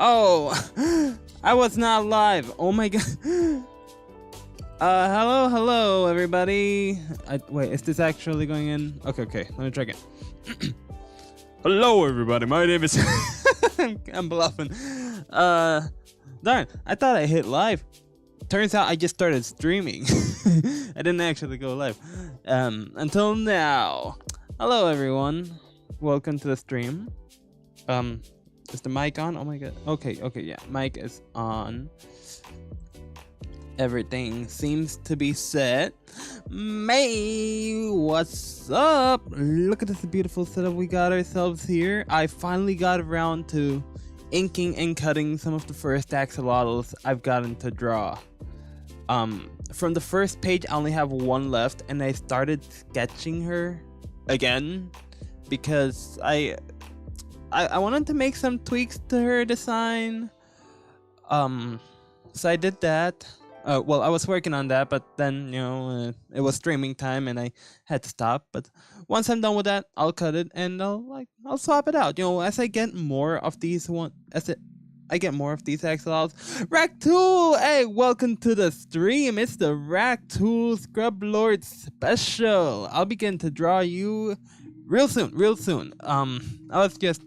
Oh, I was not live. Oh my god. Hello, everybody. Wait, is this actually going in? Okay. Let me try again. Hello, everybody. My name is. I'm bluffing. Darn. I thought I hit live. Turns out I just started streaming. I didn't actually go live. Until now. Hello, everyone. Welcome to the stream. Is the mic on? Oh my god. Okay, yeah. Mic is on. Everything seems to be set. May, what's up? Look at this beautiful setup we got ourselves here. I finally got around to inking and cutting some of the first axolotls I've gotten to draw. From the first page, I only have one left, and I started sketching her again because I wanted to make some tweaks to her design. So I did that. Well, I was working on that, but then, it was streaming time and I had to stop. But once I'm done with that, I'll cut it and I'll swap it out. As I get more of these axolotls. Racktool! Hey, welcome to the stream. It's the Racktool Scrub Lord special. I'll begin to draw you real soon. I was just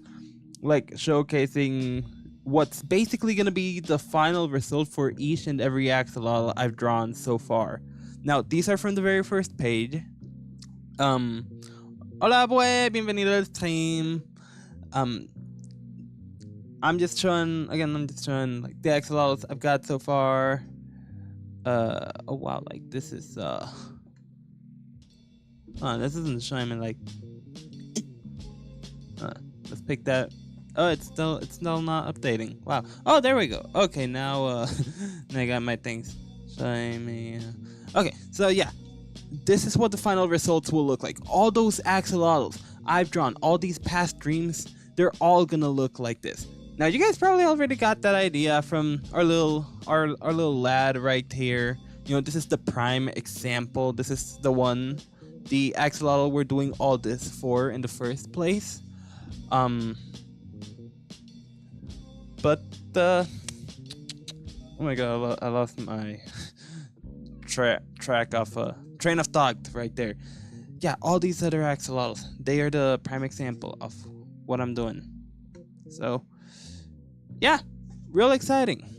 showcasing what's basically gonna be the final result for each and every axolotl I've drawn so far. Now, these are from the very first page. Hola, boy, bienvenido al stream. I'm just showing the axolotls I've got so far. Oh wow, this is this isn't showing me let's pick that. Oh, it's still not updating. Wow. Oh, there we go. Okay, now I got my things. Showing me. Okay, so yeah, this is what the final results will look like. All those axolotls I've drawn, all these past dreams, they're all gonna look like this. Now, you guys probably already got that idea from our little lad right here. This is the prime example. This is the axolotl we're doing all this for in the first place. But oh my god, I lost my train of thought right there. Yeah, all these other axolotls, they are the prime example of what I'm doing. So yeah, real exciting.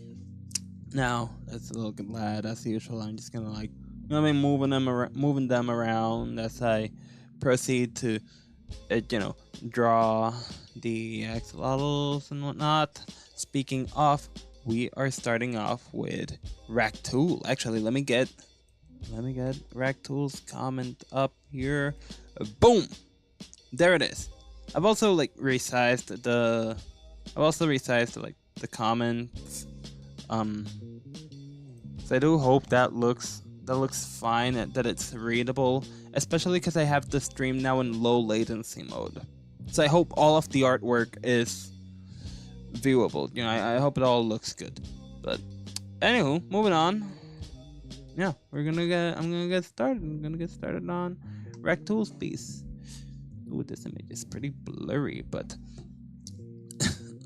Now, that's a little lad as usual. I'm just gonna moving them around as I proceed to draw the axolotls and whatnot. Speaking of, we are starting off with Racktool. Actually, let me get Racktool's comment up here. Boom, there it is. I've also resized the comments. So I do hope that looks fine, that it's readable, especially because I have the stream now in low latency mode. So I hope all of the artwork is viewable. I hope it all looks good. But anywho, moving on. Yeah, I'm gonna get started. I'm gonna get started on Racktool's piece. Ooh, this image is pretty blurry, but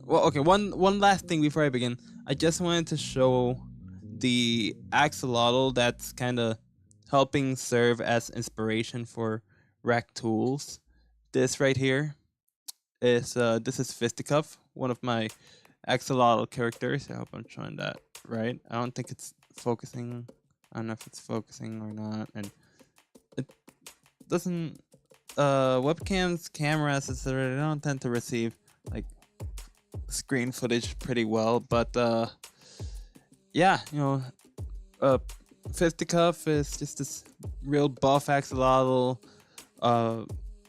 well, okay. One last thing before I begin. I just wanted to show the axolotl that's kind of helping serve as inspiration for Racktools. This right here is this is Fisticuff, one of my axolotl characters. I hope I'm showing that right. I don't think it's focusing. I don't know if it's focusing or not, and it doesn't. Webcams, cameras, etc. They don't tend to receive screen footage pretty well, but yeah, Fisticuff is just this real buff axolotl,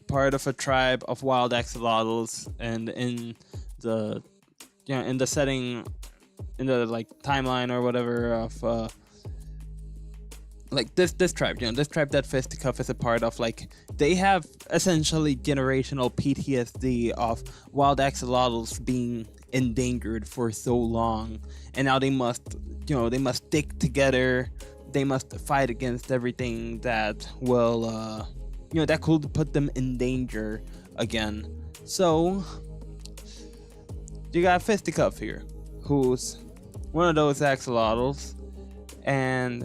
part of a tribe of wild axolotls, and in the setting, in the timeline or whatever of this tribe, this tribe that Fisticuff is a part of, they have essentially generational PTSD of wild axolotls being endangered for so long, and now they must stick together. They must fight against everything that will that could put them in danger again. So you got Fisticuff here. who's one of those axolotls, and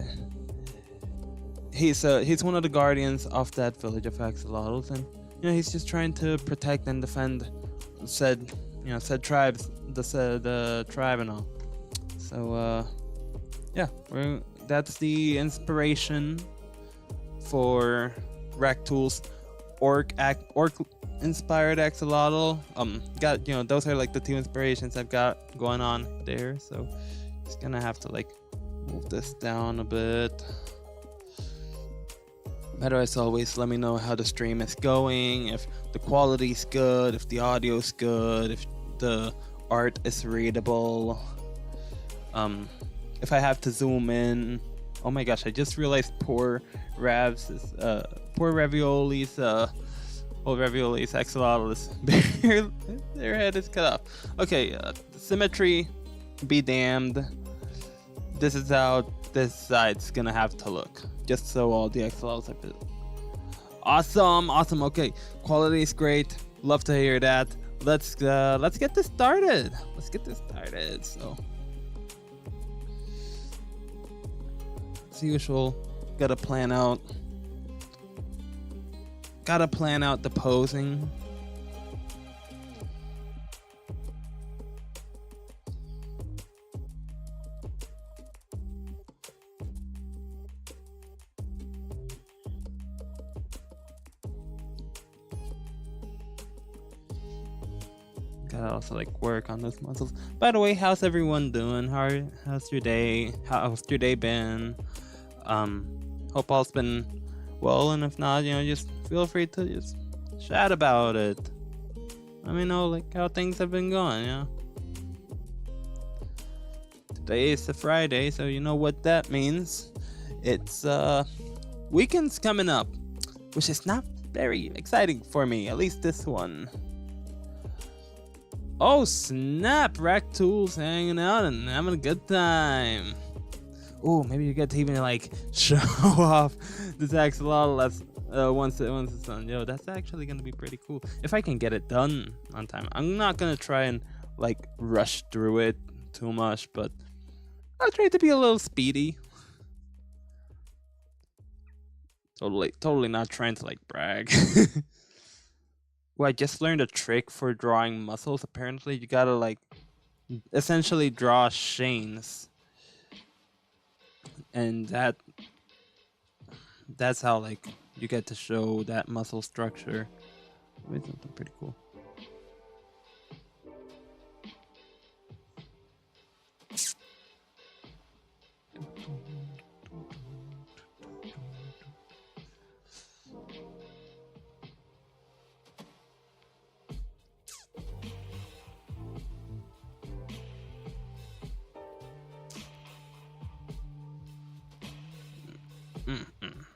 he's one of the guardians of that village of axolotls, and he's just trying to protect and defend said tribes, the tribe and all. So that's the inspiration for Ractool's orc inspired axolotl. Those are like the two inspirations I've got going on there. So just gonna have to like move this down a bit. But as always, let me know how the stream is going, if the quality's good, if the audio's good, if the art is readable. If I have to zoom in. Oh my gosh, I just realized poor Ravioli's axolotl is their head is cut off. Okay, symmetry be damned. This is how this side's gonna have to look, just so all the axolotls have it. Awesome. Okay, quality is great. Love to hear that. Let's get this started. So, as usual, gotta plan out the posing. Gotta also like work on those muscles. By the way, how's everyone doing? How's your day? How's your day been? Hope all's been well, and if not, just feel free to just chat about it. Let me know like how things have been going. Today is a Friday, so you know what that means. It's weekend's coming up, which is not very exciting for me, at least this one. Oh snap, Ractool's hanging out and having a good time. Oh, maybe you get to even like show off this axolotl once it's done. Yo, that's actually gonna be pretty cool if I can get it done on time. I'm not gonna try and like rush through it too much, but I'll try to be a little speedy. Totally not trying to like brag. Well, I just learned a trick for drawing muscles. Apparently, you gotta like essentially draw chains, and that's how like you get to show that muscle structure. It's something pretty cool.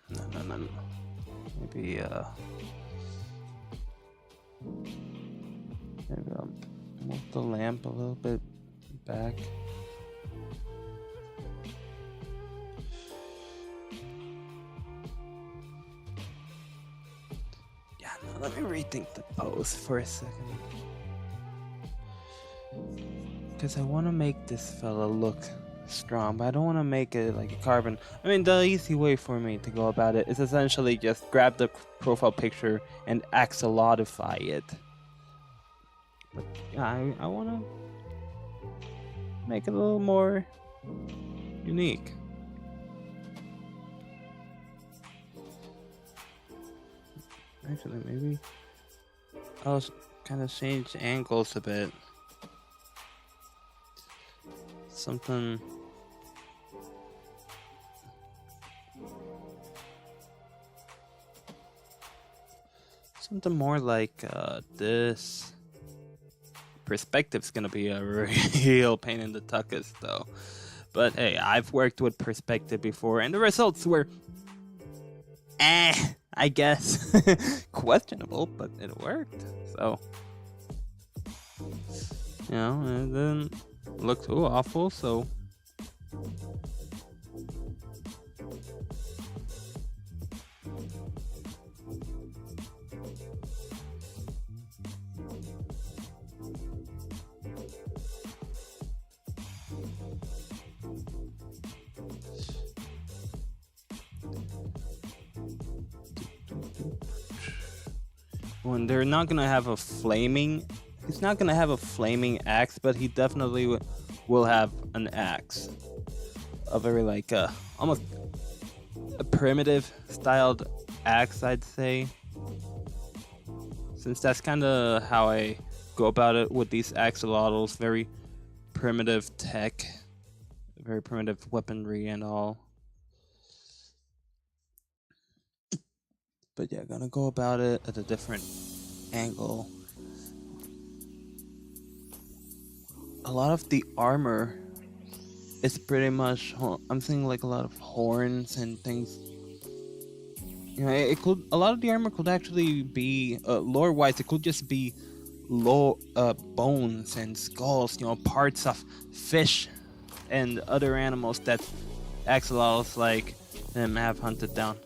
No. Maybe I'll move the lamp a little bit back. Yeah, no, let me rethink the pose for a second. Because I want to make this fella look strong, but I don't want to make it like a carbon. I mean, the easy way for me to go about it is essentially just grab the profile picture and axolotify it. But yeah, I want to make it a little more unique. Actually, maybe I'll kind of change angles a bit. Something more like this. Perspective's gonna be a real pain in the tuchus though. But hey, I've worked with perspective before and the results were I guess questionable, but it worked. So it didn't look too awful, so when they're not gonna have a flaming, he's not gonna have a flaming axe, but he definitely will have an axe, a very like almost a primitive styled axe, I'd say, since that's kind of how I go about it with these axolotls. Very primitive tech, very primitive weaponry and all. But yeah, gonna go about it at a different angle. A lot of the armor is pretty much, I'm seeing like a lot of horns and things. You know, it could, a lot of the armor could actually be lore wise, it could just be bones and skulls, you know, parts of fish and other animals that axolotls like them have hunted down.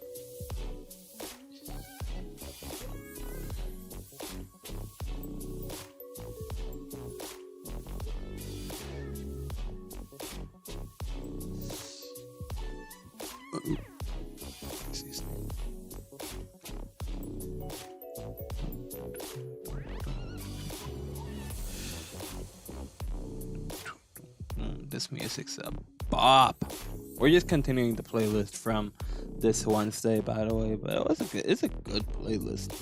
This music's a bop. We're just continuing the playlist from this Wednesday, by the way, but it's a good playlist.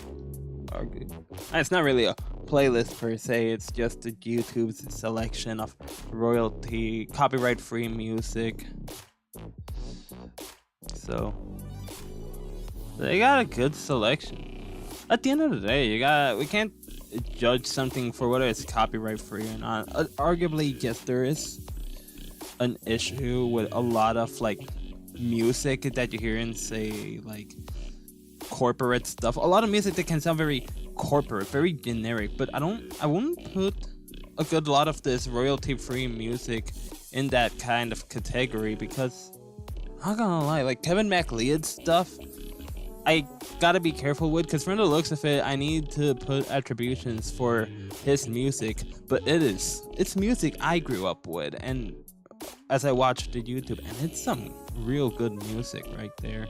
It's not really a playlist per se, it's just the YouTube's selection of royalty, copyright-free music. So they got a good selection. At the end of the day, we can't judge something for whether it's copyright-free or not. Arguably, yes, there is an issue with a lot of like music that you hear in, say, like corporate stuff. A lot of music that can sound very corporate, very generic, but I wouldn't put a good lot of this royalty-free music in that kind of category, because I'm not gonna lie, like Kevin MacLeod's stuff, I gotta be careful with, because from the looks of it, I need to put attributions for his music, but it's music I grew up with, and as I watched the YouTube, and it's some real good music right there.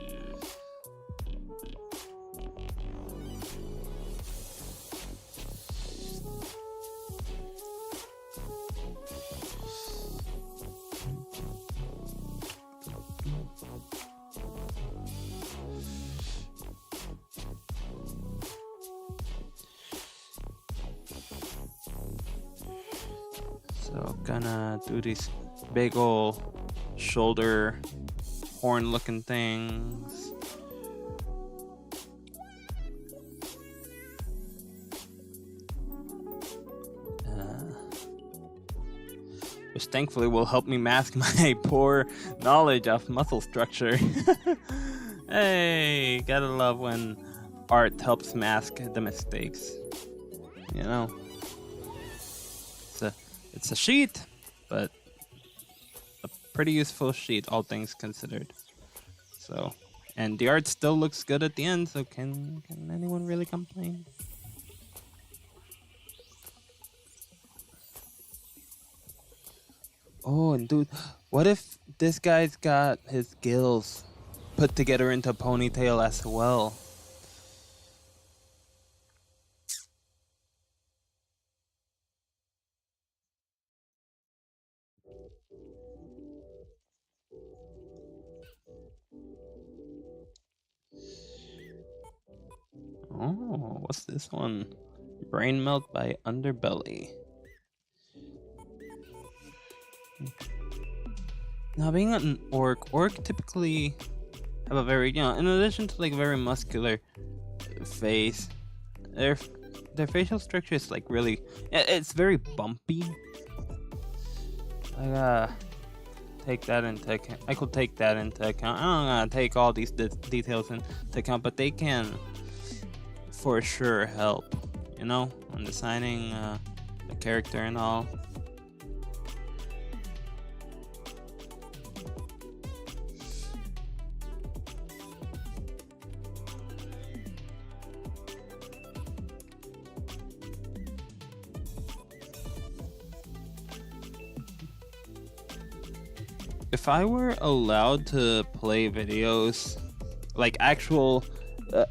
So gonna do these big ol' shoulder horn looking things. Which thankfully will help me mask my poor knowledge of muscle structure. Hey, gotta love when art helps mask the mistakes. You know, it's a sheet, but a pretty useful sheet, all things considered. So, and the art still looks good at the end, so can anyone really complain? Oh, and dude, what if this guy's got his gills put together into a ponytail as well? Oh, what's this one? Brain melt by Underbelly. Now, being an orc typically have a very, you know, in addition to like very muscular face, their facial structure is like really, it's very bumpy. I gotta take that into account. I could take that into account. I'm not gonna take all these details into account, but they can for sure help, you know, when designing the character and all. If I were allowed to play videos, like actual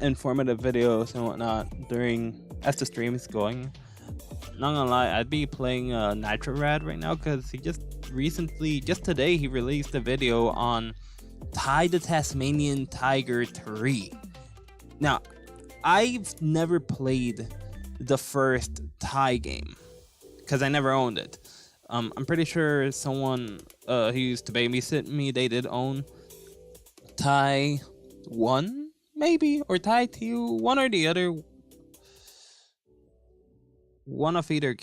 informative videos and whatnot during as the stream is going. Not gonna lie, I'd be playing Nitro Rad right now because he just today, he released a video on Ty the Tasmanian Tiger 3. Now, I've never played the first Ty game because I never owned it. I'm pretty sure someone who used to babysit me, they did own Ty 1, maybe, or Ty 2, one or the other. One of either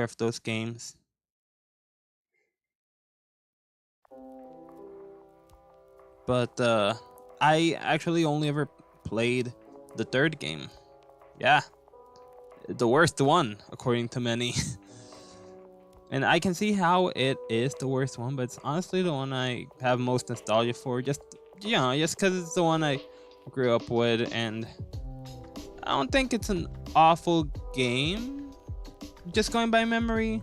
of those games. But I actually only ever played the third game. Yeah, the worst one, according to many. And I can see how it is the worst one, but it's honestly the one I have most nostalgia for. Just because it's the one I grew up with, and I don't think it's an awful game. Just going by memory,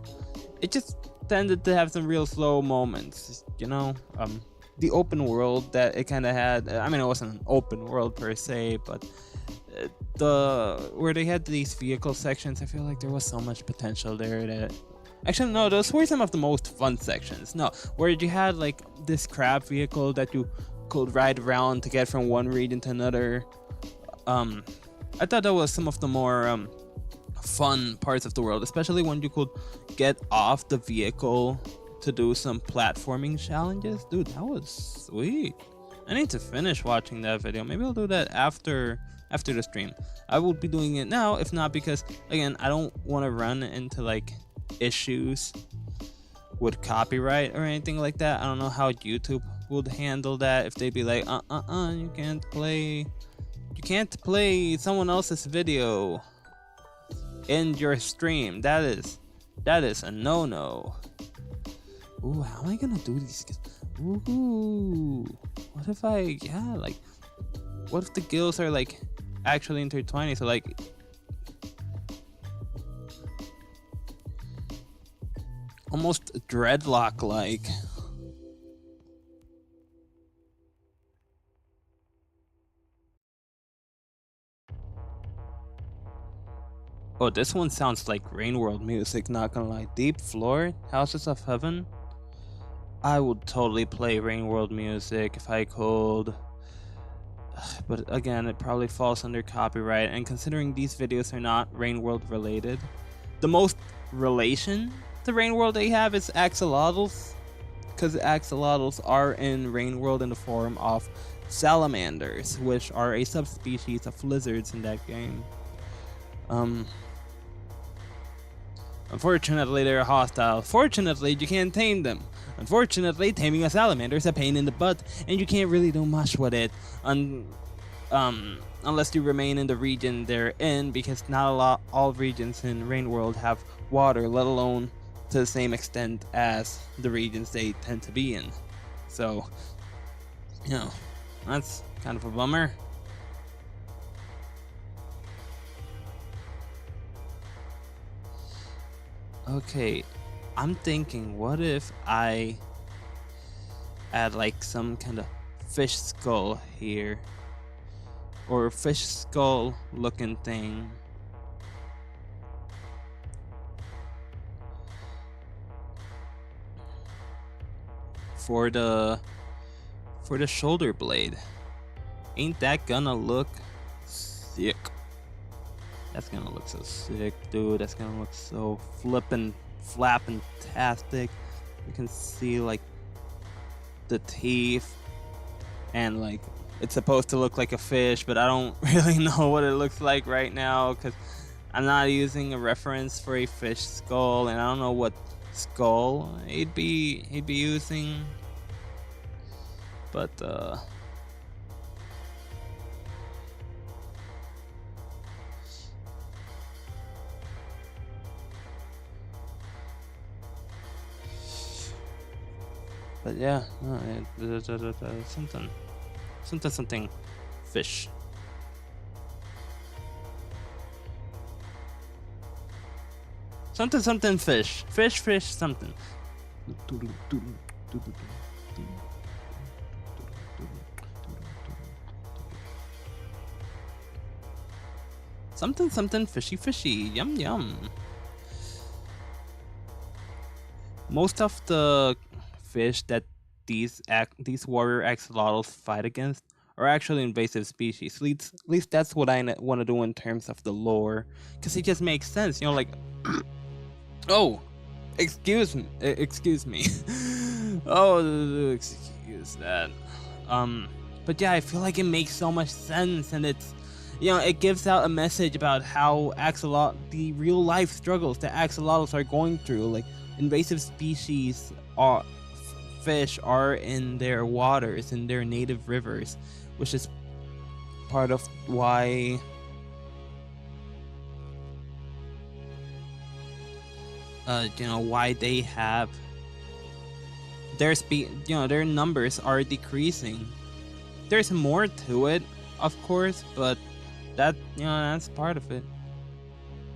it just tended to have some real slow moments, the open world that it kind of had. I mean, it wasn't an open world per se, but where they had these vehicle sections, I feel like there was so much potential there that... Actually, no, those were some of the most fun sections. No, where you had like this crab vehicle that you could ride around to get from one region to another. I thought that was some of the more fun parts of the world, especially when you could get off the vehicle to do some platforming challenges. Dude, that was sweet. I need to finish watching that video. Maybe I'll do that after the stream. I will be doing it now, if not, because again, I don't want to run into like issues with copyright or anything like that. I don't know how YouTube would handle that, if they'd be like, you can't play someone else's video in your stream. That is a no-no. Ooh, how am I gonna do these? Ooh, what if what if the gills are like actually intertwining? So like, almost dreadlock like. Oh, this one sounds like Rain World music, not gonna lie. Deep Floor, Houses of Heaven. I would totally play Rain World music if I could. But again, it probably falls under copyright, and considering these videos are not Rain World related, the most relation to Rain World they have is Axolotls, because Axolotls are in Rain World in the form of salamanders, which are a subspecies of lizards in that game. Unfortunately, they're hostile. Fortunately, you can't tame them. Unfortunately, taming a salamander is a pain in the butt, and you can't really do much with it unless you remain in the region they're in, because not all regions in Rain World have water, let alone to the same extent as the regions they tend to be in. So, that's kind of a bummer. Okay, I'm thinking, what if I add like some kind of fish skull here, or fish skull looking thing. For the shoulder blade. Ain't that gonna look sick? That's gonna look so sick, dude. That's gonna look so flappin'-tastic. You can see like the teeth, and like it's supposed to look like a fish, but I don't really know what it looks like right now because I'm not using a reference for a fish skull, and I don't know what skull he'd be using. But yeah, something fish. Something fish. Fish something. Something something fishy fishy. Yum yum. Most of the fish that these warrior axolotls fight against are actually invasive species. At least that's what I want to do in terms of the lore, because it just makes sense. You know, like, oh, excuse me, oh, excuse that. But yeah, I feel like it makes so much sense, and it's, you know, it gives out a message about how the real life struggles that axolotls are going through. Like, invasive species are fish are in their waters, in their native rivers, which is part of why you know, why they have their numbers are decreasing. There's more to it, of course, but that, you know, that's part of it.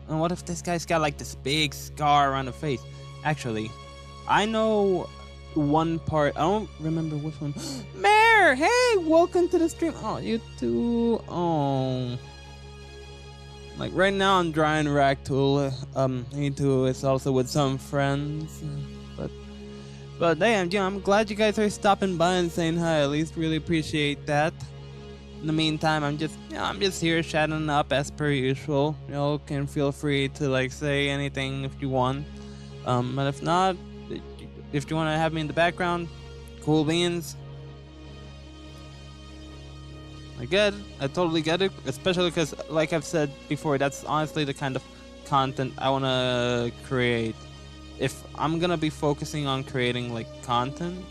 And what if this guy's got like this big scar on the face? Actually, I know one part. I don't remember which one. Mare, hey, welcome to the stream. Oh, you too. Oh, like right now I'm drawing Ragtool. Me too. It's also with some friends, but damn, you know, I'm glad you guys are stopping by and saying hi. At least really appreciate that. In the meantime, I'm just here chatting up as per usual. You know, can feel free to like say anything if you want. But if not, if you want to have me in the background, cool beans. I totally get it, especially because, like I've said before, that's honestly the kind of content I want to create. If I'm gonna be focusing on creating like content,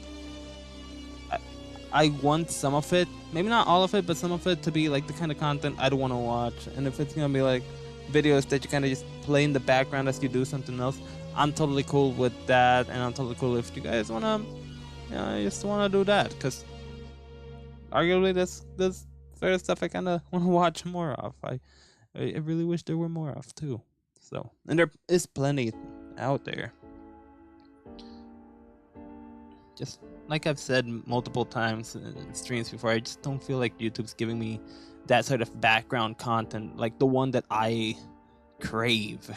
I want some of it, maybe not all of it, but some of it to be like the kind of content I'd want to watch. And if it's gonna be like videos that you kind of just play in the background as you do something else, I'm totally cool with that. And I'm totally cool if you guys wanna, you know, just wanna do that, because arguably this sort of stuff I kind of want to watch more of. I really wish there were more of too. So, and there is plenty out there. Just like I've said multiple times in streams before, I just don't feel like YouTube's giving me that sort of background content, like the one that I crave.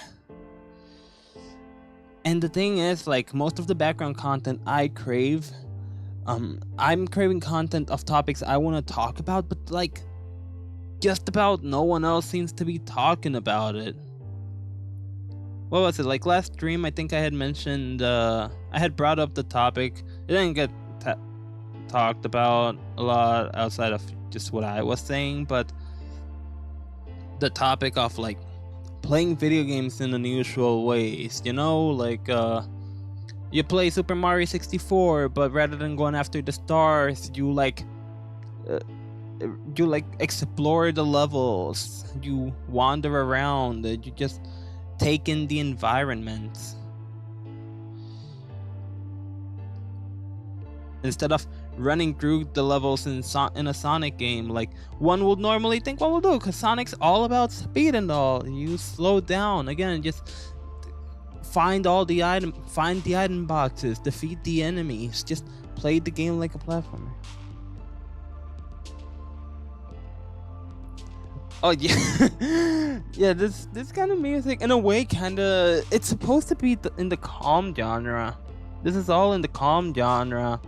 And the thing is, like, most of the background content I crave, I'm craving content of topics I want to talk about, but like, just about no one else seems to be talking about it. What was it, like last stream? I think I had mentioned, I had brought up the topic. It didn't get talked about a lot outside of just what I was saying, but the topic of like playing video games in unusual ways, you know, like you play Super Mario 64, but rather than going after the stars, you explore the levels, you wander around, you just take in the environment. Instead of running through the levels in a Sonic game, like one would normally think one will do, because Sonic's all about speed and all. You slow down, again, just find the item boxes, defeat the enemies, just play the game like a platformer. Oh yeah. Yeah, this kind of music in a way kinda, it's supposed to be in the calm genre. This is all in the calm genre.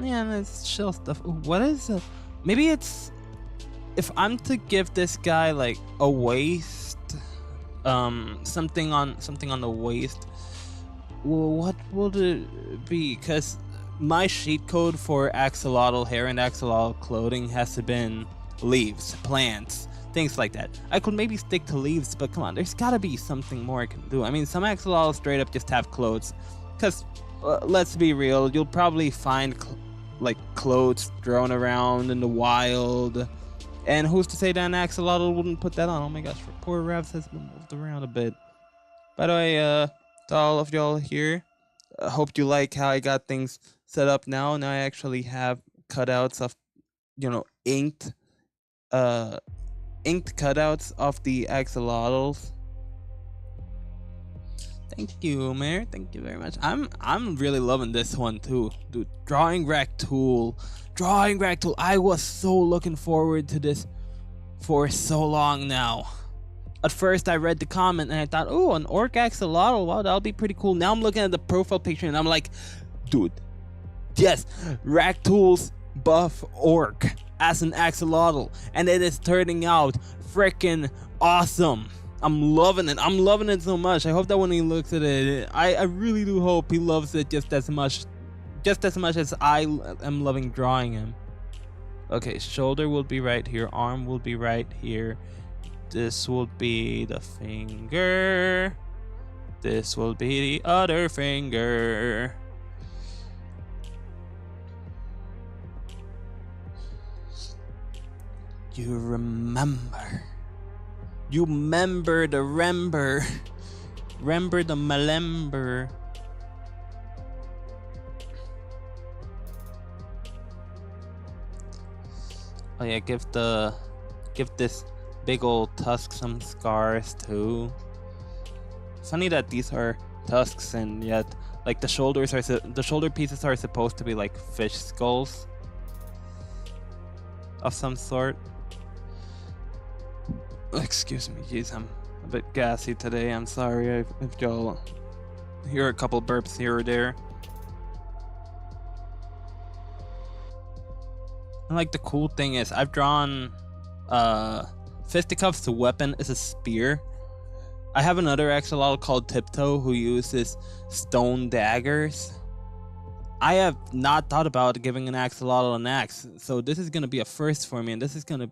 Yeah, that's chill stuff. What is it? Maybe it's, if I'm to give this guy like a waist, something on the waist, well, what would it be? Because my sheet code for axolotl hair and axolotl clothing has to been leaves, plants, things like that. I could maybe stick to leaves, but come on, there's gotta be something more I can do. I mean, some axolotls straight up just have clothes, because let's be real, you'll probably find like clothes thrown around in the wild, and who's to say that an axolotl wouldn't put that on? Oh my gosh, poor Ravs has been moved around a bit. By the way, to all of y'all here, I hope you like how I got things set up now. Now I actually have cutouts of, you know, inked cutouts of the axolotls. Thank you, Mayor. Thank you very much. I'm really loving this one too, dude. Drawing Rack Tool. I was so looking forward to this for so long now. At first, I read the comment and I thought, oh, an orc axolotl. Wow, that'll be pretty cool. Now I'm looking at the profile picture and I'm like, dude, yes, Rack Tool's buff orc as an axolotl, and it is turning out freaking awesome. I'm loving it so much. I hope that when he looks at it, I really do hope he loves it just as much as I am loving drawing him. Okay, shoulder will be right here, arm will be right here, this will be the finger, this will be the other finger. You remember the remember the malember. Oh yeah, give this big old tusk some scars too. Funny that these are tusks and yet like the shoulder pieces are supposed to be like fish skulls of some sort. Excuse me, jeez, I'm a bit gassy today. I'm sorry if y'all hear a couple burps here or there. And like the cool thing is I've drawn fisticuffs. The weapon is a spear. I have another axolotl called Tiptoe who uses stone daggers. I have not thought about giving an axolotl an axe, so this is gonna be a first for me, and this is gonna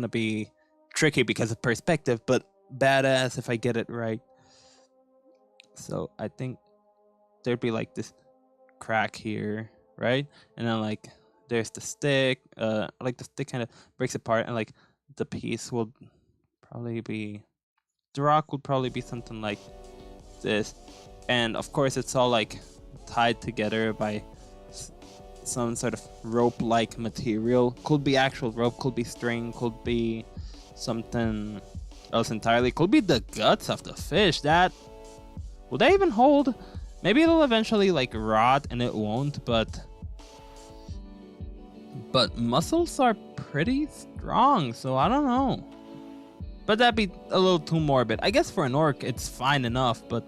be tricky because of perspective, but badass if I get it right. So I think there'd be like this crack here, right? And then like there's the stick, like the stick kind of breaks apart, and like the piece will probably be, the rock would probably be something like this, and of course it's all like tied together by some sort of rope-like material. Could be actual rope, could be string, could be something else entirely, could be the guts of the fish. That will they even hold? Maybe it'll eventually like rot and it won't, but muscles are pretty strong, so I don't know. But that'd be a little too morbid. I guess for an orc it's fine enough, but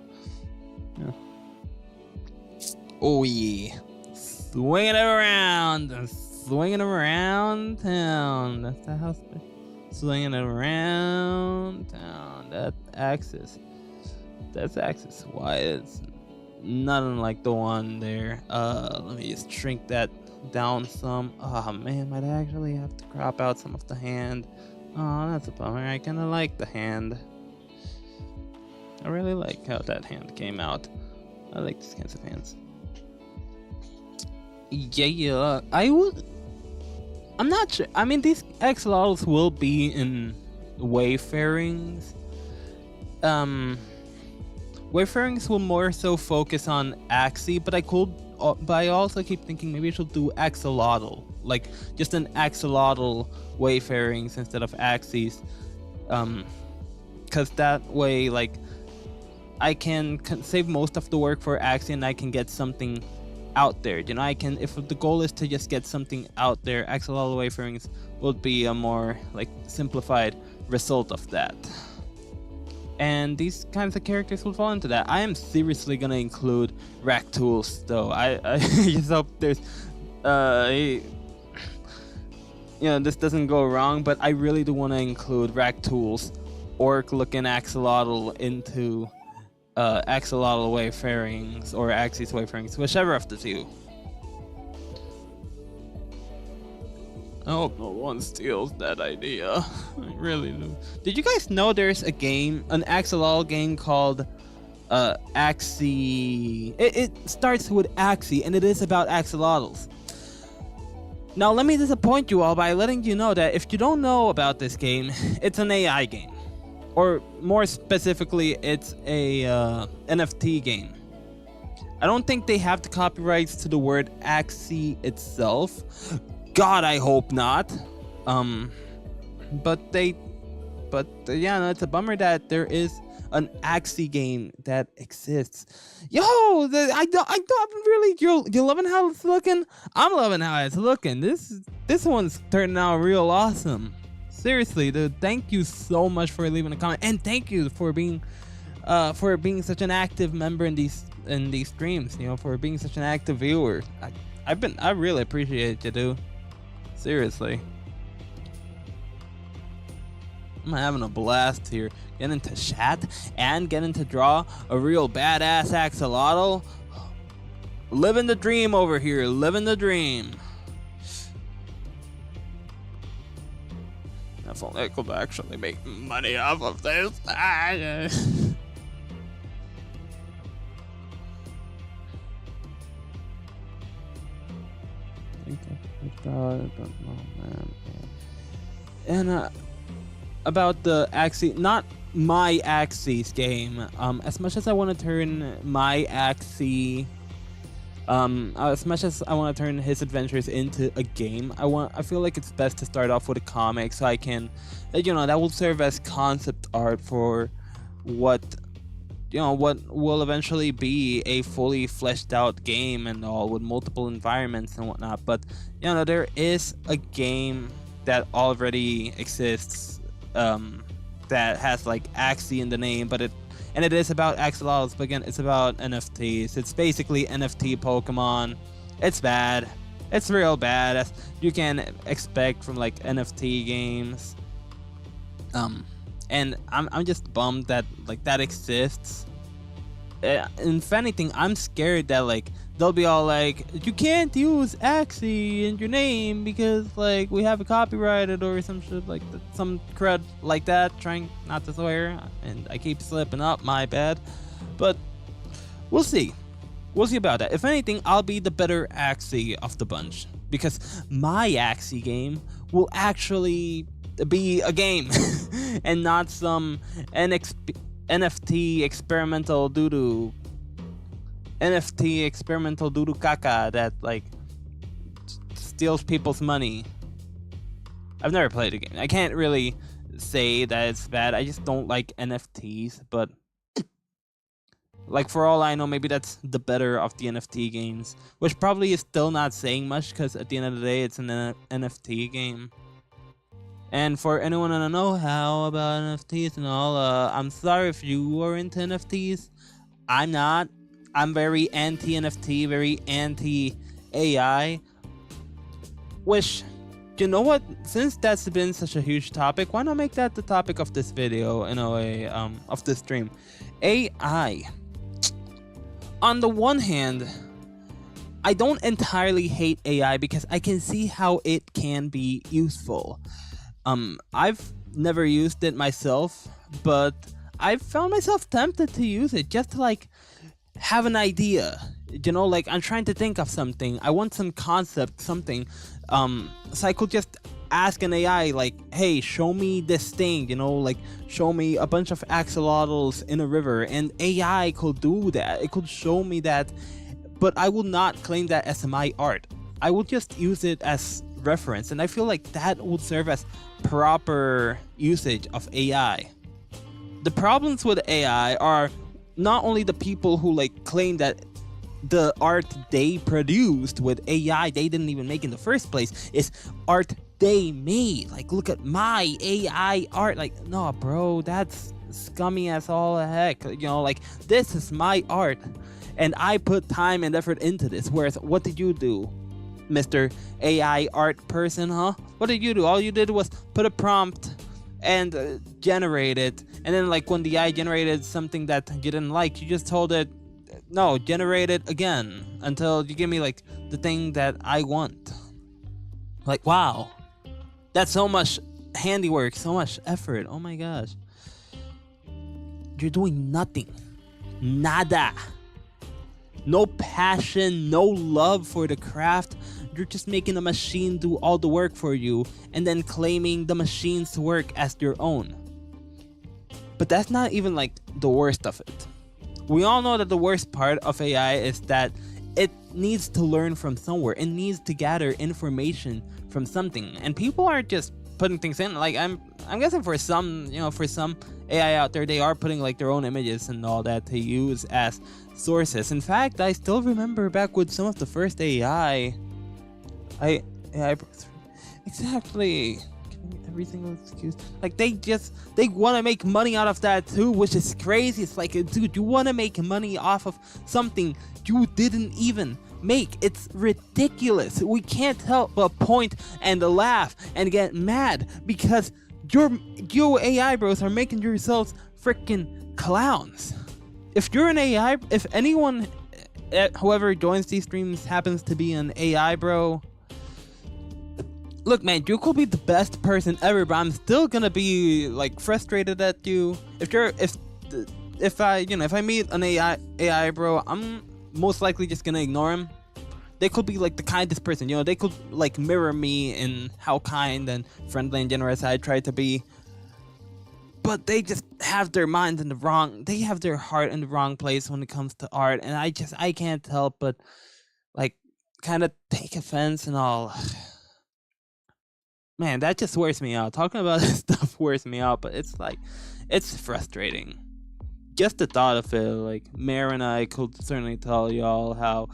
yeah. Oh yeah, swinging it around town. That's the house. Swinging it around town. That's axis Y. It's nothing like the one there. Let me just shrink that down some. Oh man, might actually have to crop out some of the hand. Oh, that's a bummer. I kinda like the hand. I really like how that hand came out. I like these kinds of hands. Yeah, I'm not sure. I mean, these axolotls will be in wayfarings. Wayfarings will more so focus on axi, but I also keep thinking maybe I should do axolotl, like just an axolotl wayfarings instead of axes, because that way, like, I can save most of the work for axi and I can get something out there. You know, I can, if the goal is to just get something out there, axolotl wayfarings would be a more like simplified result of that. And these kinds of characters will fall into that. I am seriously gonna include rack tools though. I just hope there's this doesn't go wrong, but I really do want to include rack tools, orc looking axolotl into axolotl wayfarings or axis wayfarings, whichever of the two. I hope no one steals that idea. I really do. Did you guys know there's a game, an axolotl game called Axi? It starts with Axi and it is about axolotls. Now let me disappoint you all by letting you know that if you don't know about this game, it's an AI game. Or more specifically, it's a NFT game. I don't think they have the copyrights to the word Axi itself. God, I hope not. But yeah, no, it's a bummer that there is an Axie game that exists. Yo, I don't really. You're loving how it's looking. I'm loving how it's looking. This one's turning out real awesome. Seriously, dude. Thank you so much for leaving a comment, and thank you for being such an active member in these streams. You know, for being such an active viewer. I really appreciate you, dude. Seriously. I'm having a blast here. Getting to chat and getting to draw a real badass axolotl. Living the dream over here. Living the dream. If only I could actually make money off of this. I don't know, man. And about the Axie, not my Axie's game. As much as I want to turn my Axie, as much as I want to turn his adventures into a game, I feel like it's best to start off with a comic, so I can, you know, that will serve as concept art for what, you know, what will eventually be a fully fleshed out game and all, with multiple environments and whatnot. But you know, there is a game that already exists that has like Axie in the name, but it is about axolotls, but again, it's about NFTs. It's basically NFT Pokemon. It's bad. It's real bad, as you can expect from like NFT games. And I'm just bummed that like that exists. If anything, I'm scared that like they'll be all like, you can't use Axie in your name because like we have it copyrighted or some shit like that, some crud like that. Trying not to swear, and I keep slipping up, my bad. But we'll see. We'll see about that. If anything, I'll be the better Axie of the bunch, because my Axie game will actually be a game and not some NFT experimental doo-doo. NFT experimental doo-doo caca that like steals people's money. I've never played the game. I can't really say that it's bad. I just don't like NFTs, but like for all I know, maybe that's the better of the NFT games, which probably is still not saying much, because at the end of the day, it's an NFT game. And for anyone in the know-how about NFTs and all, I'm sorry if you are into NFTs. I'm not. I'm very anti-NFT, very anti-AI. Which, you know what? Since that's been such a huge topic, why not make that the topic of this video, in a way, of this stream? AI. On the one hand, I don't entirely hate AI because I can see how it can be useful. I've never used it myself, but I've found myself tempted to use it just to like have an idea, you know, like I'm trying to think of something, I want some concept, something, so I could just ask an AI like, hey, show me this thing, you know, like show me a bunch of axolotls in a river, and AI could do that. It could show me that, but I will not claim that as my art. I will just use it as reference, and I feel like that would serve as proper usage of AI. The problems with AI are not only the people who like claim that the art they produced with AI they didn't even make in the first place is art they made. Like, look at my AI art. Like, no, bro, that's scummy as all the heck. You know, like, this is my art, and I put time and effort into this. Whereas, what did you do, Mr. AI art person, huh? What did you do? All you did was put a prompt and generate it, and then like when the AI generated something that you didn't like, you just told it, no, generate it again until you give me like the thing that I want. Like, wow, that's so much handiwork, so much effort. Oh my gosh, you're doing nothing, nada, no passion, no love for the craft. You're just making a machine do all the work for you and then claiming the machine's work as your own. But that's not even like the worst of it. We all know that the worst part of AI is that it needs to learn from somewhere. It needs to gather information from something. And people aren't just putting things in. Like I'm guessing for some, for some AI out there, they are putting like their own images and all that to use as sources. In fact, I still remember back with some of the first AI exactly. Everything was excused. Like they want to make money out of that too, which is crazy. It's like, dude, you want to make money off of something you didn't even make. It's ridiculous. We can't help but point and laugh and get mad because you AI bros are making yourselves freaking clowns. If you're an AI, if anyone, whoever joins these streams happens to be an AI bro, look, man, you could be the best person ever, but I'm still gonna be like frustrated at you. If I meet an AI bro, I'm most likely just gonna ignore him. They could be like the kindest person, they could like mirror me in how kind and friendly and generous I try to be. But they just have their mind in the wrong, they have their heart in the wrong place when it comes to art, and I can't help but like kind of take offense and all. Man, that just wears me out. Talking about this stuff wears me out, but it's like, it's frustrating. Just the thought of it, like, Mare and I could certainly tell y'all how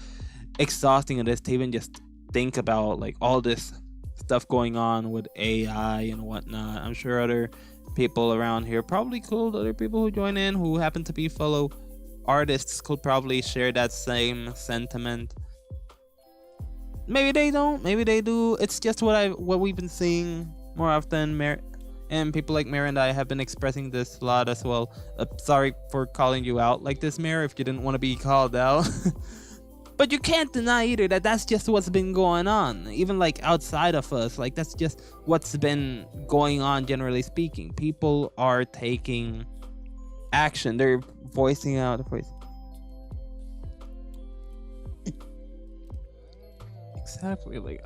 exhausting it is to even just think about, like, all this stuff going on with AI and whatnot. I'm sure other people around here probably could, other people who join in who happen to be fellow artists could probably share that same sentiment. Maybe they don't, maybe they do. It's just what we've been seeing more often. And people like Mare and I have been expressing this a lot as well. Sorry for calling you out like this, Mare, if you didn't want to be called out. But you can't deny either that that's just what's been going on. Even like outside of us, like that's just what's been going on generally speaking. People are taking action. They're voicing out. Exactly. Like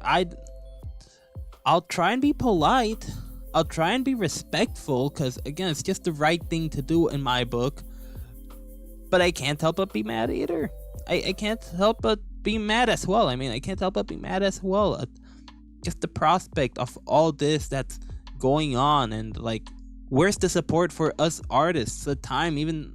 I'll try and be polite. I'll try and be respectful, because again, it's just the right thing to do in my book. But I can't help but be mad either. I can't help but be mad as well. I mean, I can't help but be mad as well at just the prospect of all this that's going on, and like, where's the support for us artists? At times even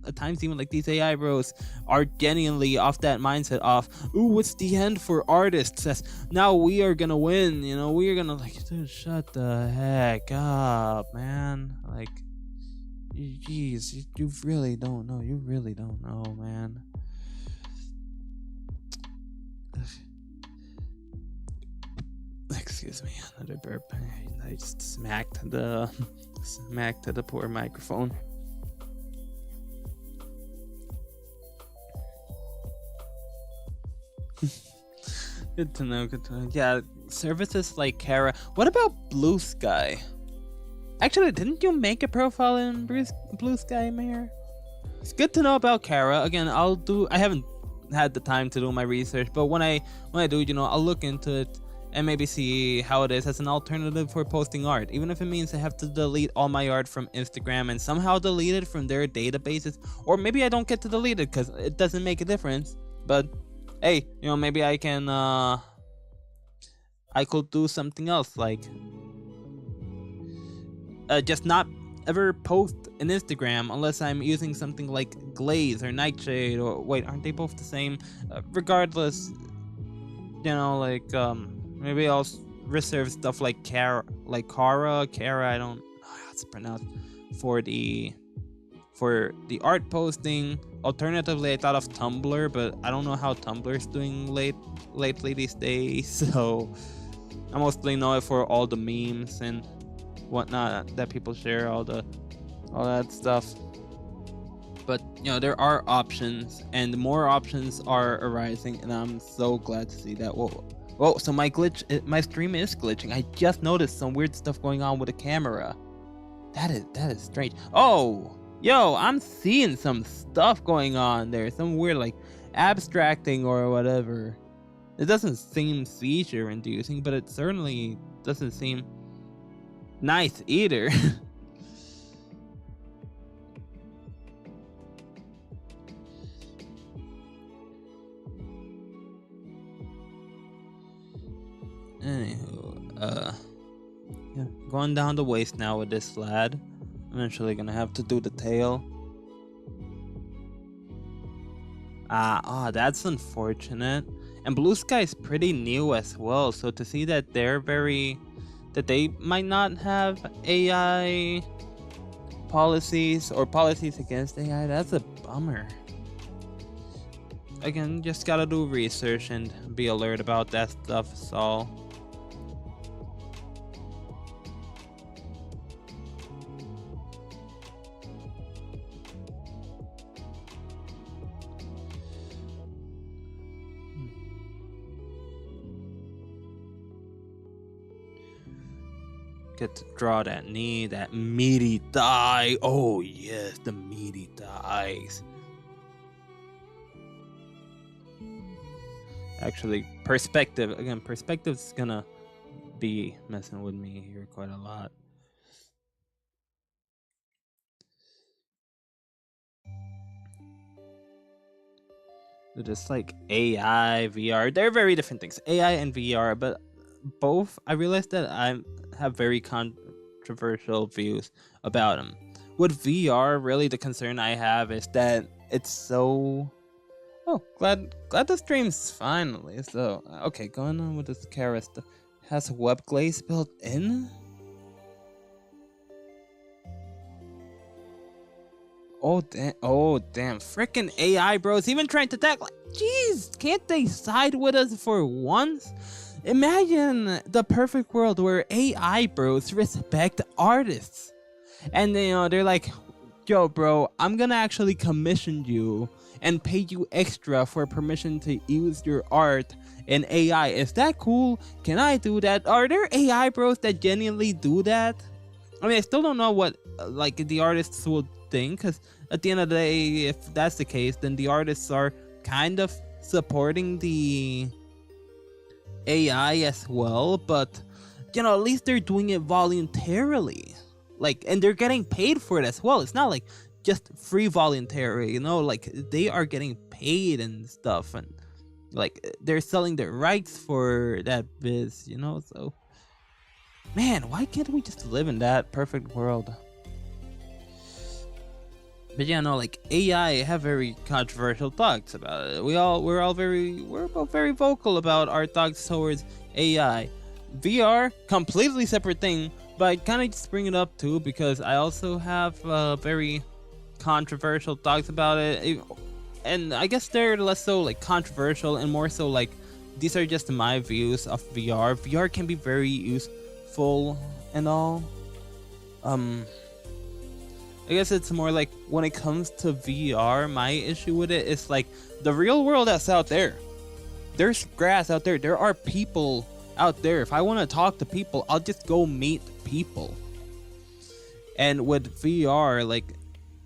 like these AI bros are genuinely off that mindset of, ooh, what's the end for artists? As now we are gonna win, we are gonna, like, dude, shut the heck up, man. Like, jeez, you really don't know. You really don't know, man. Excuse me, another burp. I just smacked the poor microphone. Good to know. Yeah, services like Kara. What about Blue Sky? Actually, didn't you make a profile in Blue Sky, Mayor? It's good to know about Kara. Again, I haven't had the time to do my research, but when I do, I'll look into it and maybe see how it is as an alternative for posting art, even if it means I have to delete all my art from Instagram and somehow delete it from their databases. Or maybe I don't get to delete it because it doesn't make a difference. But hey, maybe I can I could do something else, like just not ever post an Instagram unless I'm using something like Glaze or Nightshade, or wait, aren't they both the same? Regardless, like maybe I'll reserve stuff like Kara, I don't know how it's pronounced, for the art posting. Alternatively, I thought of Tumblr, but I don't know how Tumblr's doing lately these days, so I mostly know it for all the memes and whatnot that people share, all that stuff. But there are options, and more options are arising, and I'm so glad to see that. Whoa, so my stream is glitching. I just noticed some weird stuff going on with the camera. That is strange. Oh, yo, I'm seeing some stuff going on there. Some weird, like, abstracting or whatever. It doesn't seem seizure inducing, but it certainly doesn't seem nice either. Anywho, yeah, going down the waist now with this lad. Eventually gonna have to do the tail. That's unfortunate. And Blue Sky is pretty new as well, so to see that they might not have AI policies or policies against AI, that's a bummer. Again, just gotta do research and be alert about that stuff, so. Get to draw that knee, that meaty thigh. Oh yes, the meaty thighs. Actually, perspective. Again, perspective's gonna be messing with me here quite a lot. Just like AI, VR, they're very different things. AI and VR, but both, I realized that I have very controversial views about them. With VR, really the concern I have is that it's so... Oh, glad the stream's finally. So, okay, going on with this character. Has web glaze built in? Oh damn, freaking AI bros even trying to attack. Like, jeez, can't they side with us for once? Imagine the perfect world where AI bros respect artists. And you know, they're like, yo bro, I'm gonna actually commission you and pay you extra for permission to use your art in AI. Is that cool? Can I do that? Are there AI bros that genuinely do that? I mean, I still don't know what like the artists will think, because at the end of the day, if that's the case, then the artists are kind of supporting the AI as well, but you know, at least they're doing it voluntarily, like, and they're getting paid for it as well. It's not like just free voluntary, you know, like they are getting paid and stuff, and like they're selling their rights for that biz, you know. So man, why can't we just live in that perfect world? But yeah, no, like AI have very controversial thoughts about it. We're both very vocal about our thoughts towards AI. VR, completely separate thing, but I kind of just bring it up too because I also have very controversial thoughts about it. And I guess they're less so like controversial and more so like these are just my views of VR. VR can be very useful and all. I guess it's more like when it comes to VR, my issue with it is like the real world that's out there. There's grass out there. There are people out there. If I want to talk to people, I'll just go meet people. And with VR, like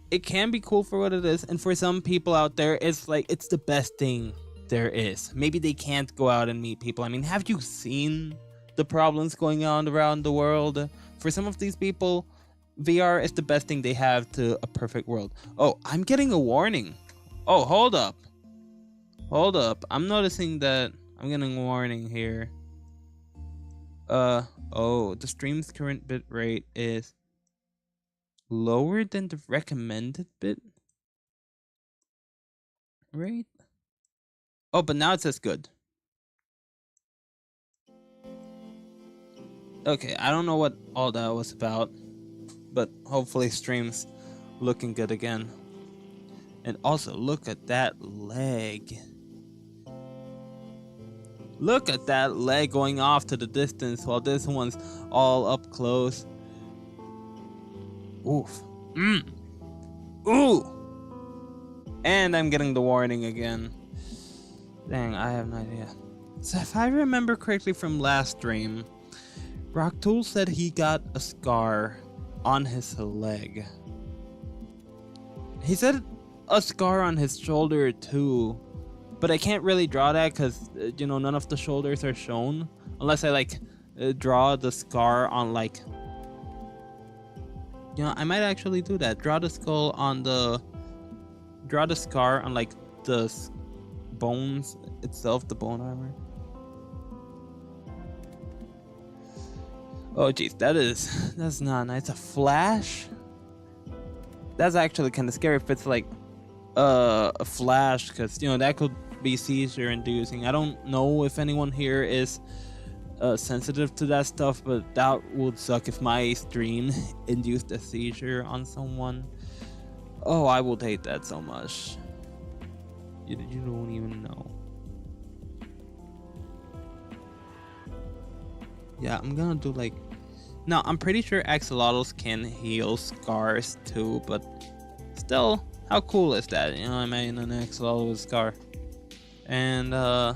it can be cool for what it is. And for some people out there, it's like it's the best thing there is. Maybe they can't go out and meet people. I mean, have you seen the problems going on around the world? For some of these people, VR is the best thing they have to a perfect world. Oh, I'm getting a warning. Oh, hold up. I'm noticing that I'm getting a warning here. Oh, the stream's current bit rate is lower than the recommended bit rate. Oh, but now it says good. Okay, I don't know what all that was about, but hopefully stream's looking good again. And also, look at that leg. Look at that leg going off to the distance while this one's all up close. Oof. Ooh. And I'm getting the warning again. Dang, I have no idea. So if I remember correctly from last stream, Rocktool said he got a scar on his leg. He said a scar on his shoulder too, but I can't really draw that because you know, none of the shoulders are shown unless I like draw the scar on like, you know, I might actually do that. Draw the scar on like the bones itself, the bone armor. Oh jeez, that's not nice. A flash? That's actually kind of scary if it's like a flash, because you know that could be seizure inducing. I don't know if anyone here is sensitive to that stuff, but that would suck if my stream induced a seizure on someone. Oh, I would hate that so much. You don't even know. Yeah, I'm gonna do like... Now, I'm pretty sure axolotls can heal scars too, but still, how cool is that? You know what I mean? An axolotl with a scar. And, yeah,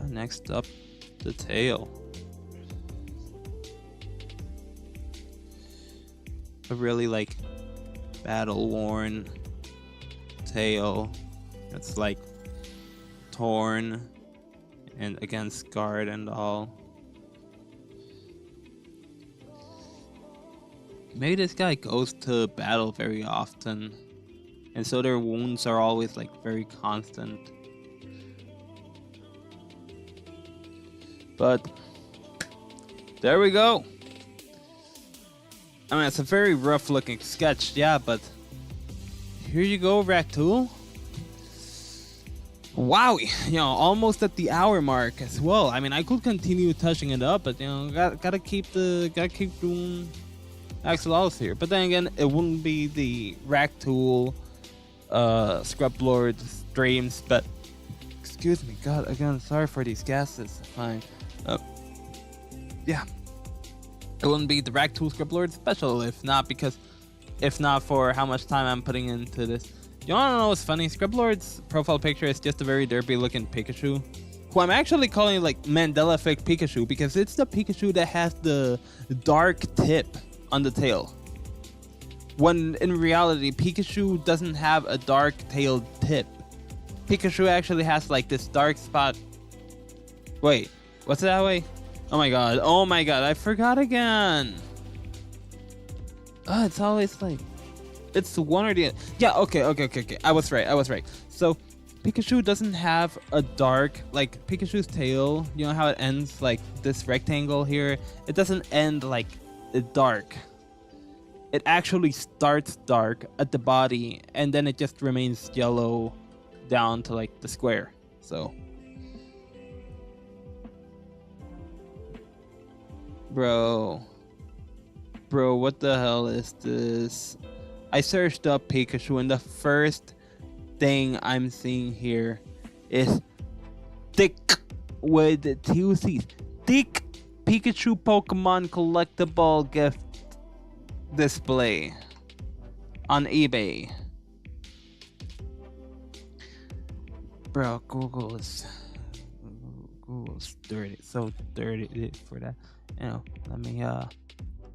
next up, the tail. A really, like, battle-worn tail. It's, like, torn and again scarred and all. Maybe this guy goes to battle very often, and so their wounds are always like very constant. But there we go. I mean, it's a very rough looking sketch, yeah, but here you go, Ractool. Wow, you know, almost at the hour mark as well. I mean, I could continue touching it up, but you know, gotta keep doing axolotls here. But then again, it wouldn't be the Ractool Scrub Lord streams. But excuse me, God, again, sorry for these gases. Fine. Yeah, it wouldn't be the Ractool Scrub Lord special if not for how much time I'm putting into this. You wanna know what's funny? Scriblord's profile picture is just a very derpy looking Pikachu, who I'm actually calling like Mandela effect Pikachu, because it's the Pikachu that has the dark tip on the tail. When in reality, Pikachu doesn't have a dark tail tip. Pikachu actually has like this dark spot. Wait, what's that way? Oh my god, I forgot again. Oh, it's always like... It's one or the... Yeah, okay. I was right. So, Pikachu doesn't have a dark... Like, Pikachu's tail, you know how it ends like this rectangle here? It doesn't end like dark. It actually starts dark at the body, and then it just remains yellow down to like the square. So... Bro, what the hell is this? I searched up Pikachu, and the first thing I'm seeing here is thick with two C's. Thick Pikachu Pokemon collectible gift display on eBay. Bro, Google's dirty, so dirty for that. You know, let me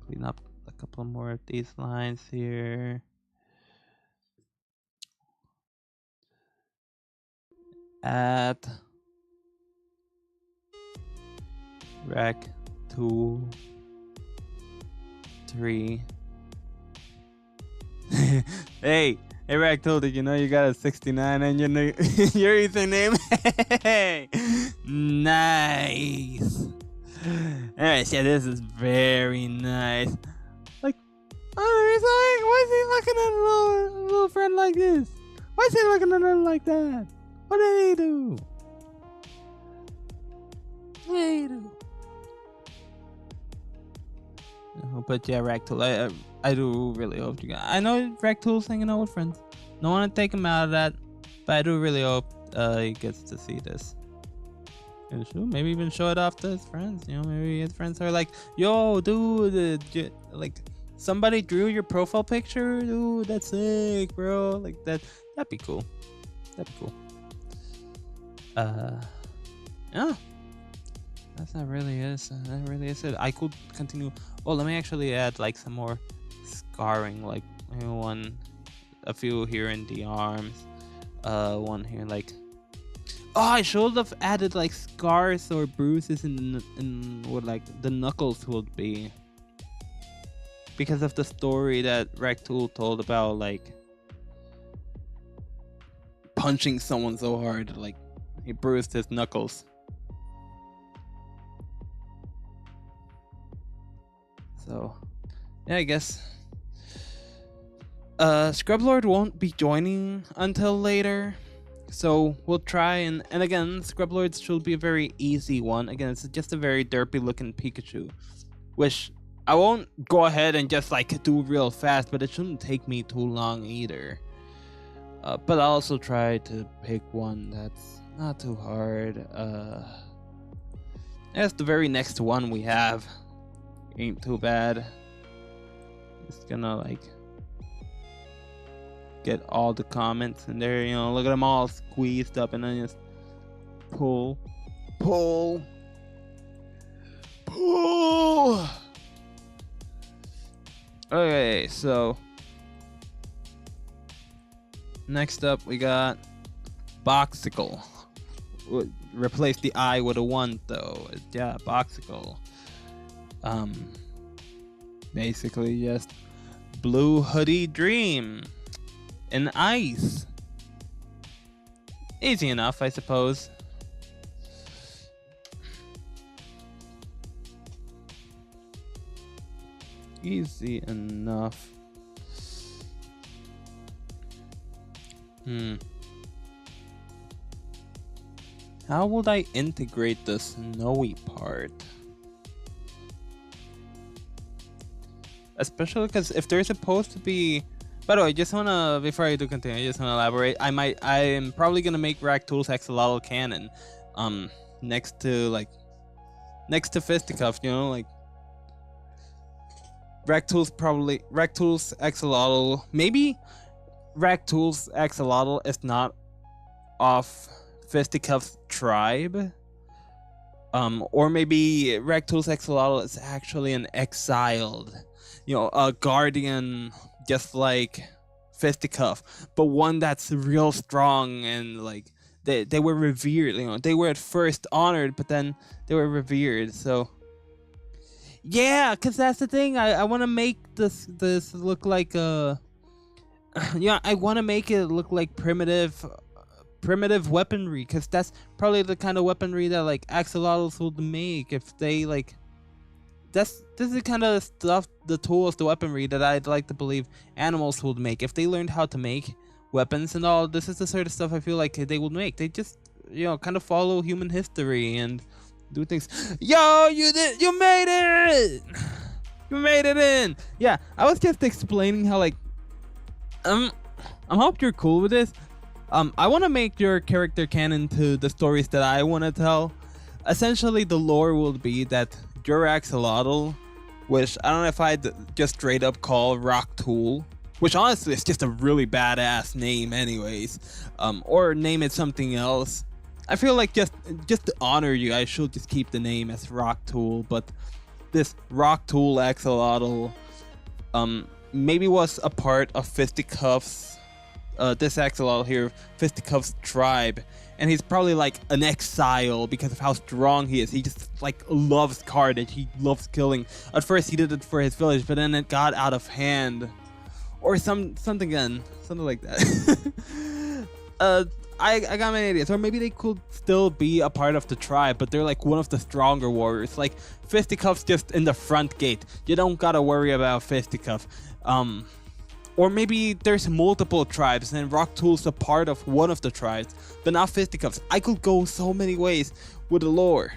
clean up a couple more of these lines here. At rec 2 3. Hey Ractool, did you know you got a 69 and your username? Hey, nice. Alright, yeah, this is very nice. Like, why is he looking at a little friend like this? Why is he looking at her like that? What did he do? But yeah, Ractool, I do really hope you guys... I know Ractool's hanging out with friends. Don't want to take him out of that, but I do really hope he gets to see this. Maybe even show it off to his friends. You know, maybe his friends are like, "Yo, dude, like somebody drew your profile picture, dude. That's sick, bro. Like that'd be cool. Yeah, that really is it. I could continue. Oh, let me actually add like some more scarring, like maybe a few here in the arms, one here like. Oh, I should have added like scars or bruises in what like the knuckles would be, because of the story that Ractool told about like punching someone so hard like he bruised his knuckles. So, yeah, I guess Scrublord won't be joining until later. So we'll try and again, Scrublords should be a very easy one. Again, it's just a very derpy looking Pikachu, which I won't go ahead and just like do real fast, but it shouldn't take me too long either. But I'll also try to pick one that's not too hard. That's the very next one we have. Ain't too bad. Just gonna like get all the comments in there, you know, look at them all squeezed up, and then just pull. Okay, so next up we got Boxicle. Replace the I with a 1 though. Yeah, Boxicle. Basically just blue hoodie dream in ice. Easy enough, I suppose. Easy enough. How would I integrate the snowy part? Especially because if there's supposed to be... By the way, just wanna, before I do continue, I just wanna elaborate. I am probably gonna make Ractool's Axolotl canon. Next to Fisticuff, you know, like Ractool's Axolotl. Maybe Ractool's Axolotl is not off Fisticuff's tribe. Or maybe Ractool's Axolotl is actually an exiled, you know, a guardian, just like Fisticuff, but one that's real strong, and like they were revered, you know, they were at first honored, but then they were revered. So yeah, because that's the thing, I want to make this look like a yeah, I want to make it look like primitive weaponry, because that's probably the kind of weaponry that like Axolotls would make if they like... This is the kind of stuff, the tools, the weaponry that I'd like to believe animals would make. If they learned how to make weapons and all, this is the sort of stuff I feel like they would make. They just, you know, kind of follow human history and do things. Yo, you made it! You made it in! Yeah, I was just explaining how like, I hope you're cool with this. I want to make your character canon to the stories that I want to tell. Essentially, the lore will be that your Axolotl, which I don't know if I'd just straight up call Rocktool, which honestly is just a really badass name anyways, or name it something else. I feel like just to honor you, I should just keep the name as Rocktool, but this Rocktool Axolotl maybe was a part of Fisticuff's, this Axolotl here, Fisticuff's tribe. And he's probably like an exile because of how strong he is. He just like loves carnage. He loves killing. At first he did it for his village, but then it got out of hand, or something like that. I got many ideas. Or maybe they could still be a part of the tribe, but they're like one of the stronger warriors. Like Fisticuff's just in the front gate. You don't gotta worry about Fisticuff. Or maybe there's multiple tribes and Rocktool's a part of one of the tribes, but not Fisticuffs. I could go so many ways with the lore.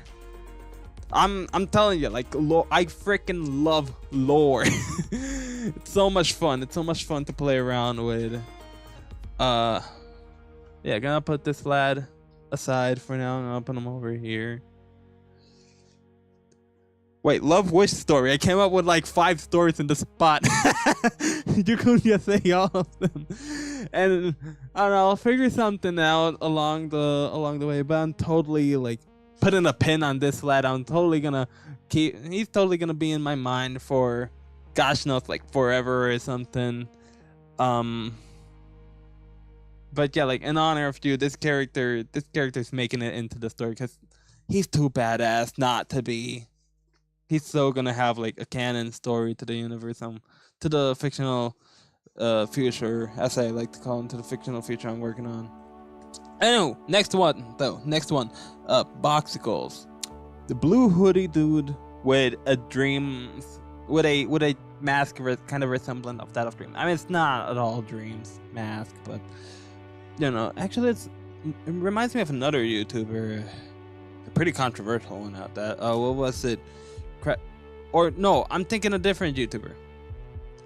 I'm telling you, like, I freaking love lore. It's so much fun. It's so much fun to play around with. Yeah, gonna put this lad aside for now. I'm gonna put him over here. Wait, Love Wish story. I came up with like 5 stories in the spot. You could just say all of them. And I don't know, I'll figure something out along the way, but I'm totally like putting a pin on this lad. I'm totally gonna he's totally gonna be in my mind for gosh knows, like forever or something. But yeah, like in honor of you, this character's making it into the story because he's too badass not to be. He's so gonna have like a canon story to the universe, to the fictional future, as I like to call him, to the fictional future I'm working on. Anyway, next one, Boxicles. The blue hoodie dude with a dream with a mask kind of resemblant of that of Dream. I mean, it's not at all Dream's mask, but you know, actually, it reminds me of another YouTuber, a pretty controversial one out there. What was it? Or no, I'm thinking a different YouTuber.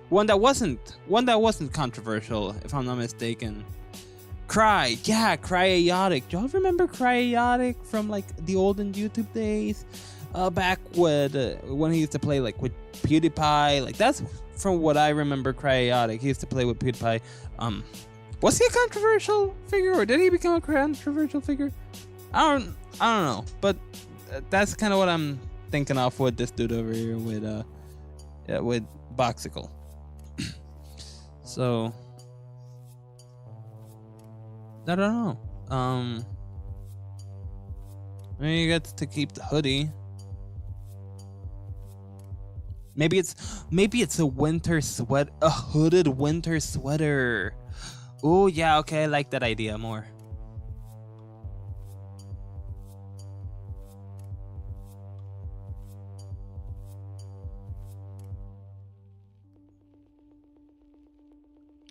One that wasn't controversial, if I'm not mistaken. Cryotic. Do y'all remember Cryotic from like the olden YouTube days? Back when he used to play like with PewDiePie. Like that's from what I remember. Cryotic. He used to play with PewDiePie. Was he a controversial figure, or did he become a controversial figure? I don't know, but that's kind of what I'm thinking of with this dude over here with Boxicle. So I don't know. Maybe you get to keep the hoodie. Maybe it's a winter sweat, a hooded winter sweater. Oh yeah, okay, I like that idea more.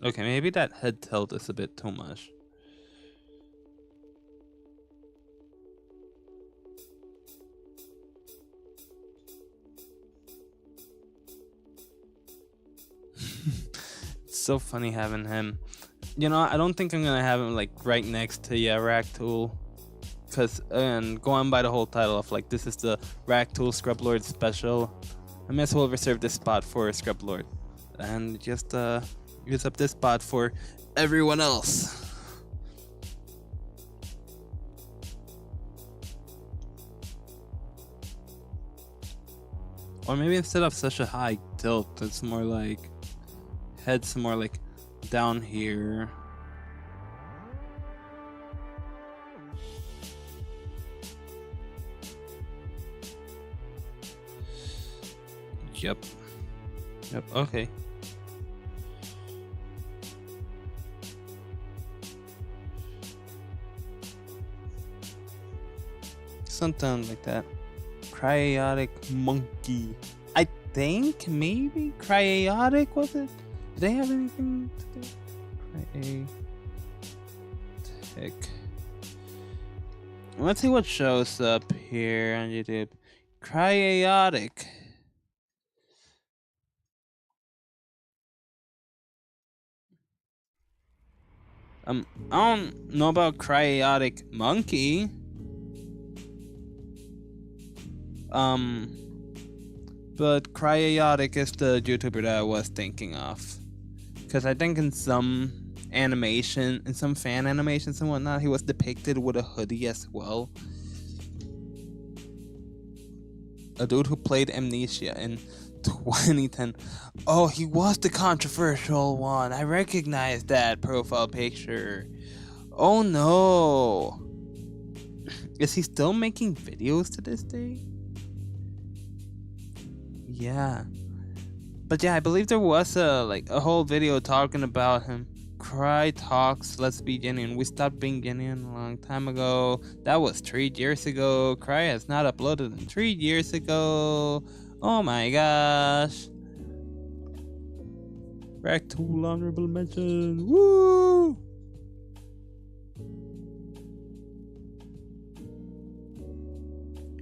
Okay, maybe that head tilt is a bit too much. It's so funny having him. You know, I don't think I'm gonna have him like right next to Rack Tool, cause and going by the whole title of like this is the Rack Tool Scrub Lord special. I may as well reserve this spot for Scrub Lord, and just use up this spot for everyone else. Or maybe instead of such a high tilt, it's more like head's more like down here. Yep, okay. Something like that. Cryotic monkey. I think maybe Cryotic, was it? Do they have anything to do? Cryotic. Let's see what shows up here on YouTube. Cryotic. I don't know about Cryotic monkey. But Cryotic is the YouTuber that I was thinking of. Because I think in some animation, in some fan animations and whatnot, he was depicted with a hoodie as well. A dude who played Amnesia in 2010. Oh, he was the controversial one. I recognize that profile picture. Oh no. Is he still making videos to this day? Yeah. But yeah, I believe there was a whole video talking about him. Cry talks, let's be genuine. We stopped being genuine a long time ago. That was 3 years ago. Cry has not uploaded in 3 years ago. Oh my gosh. Rack Tool honorable mention. Woo!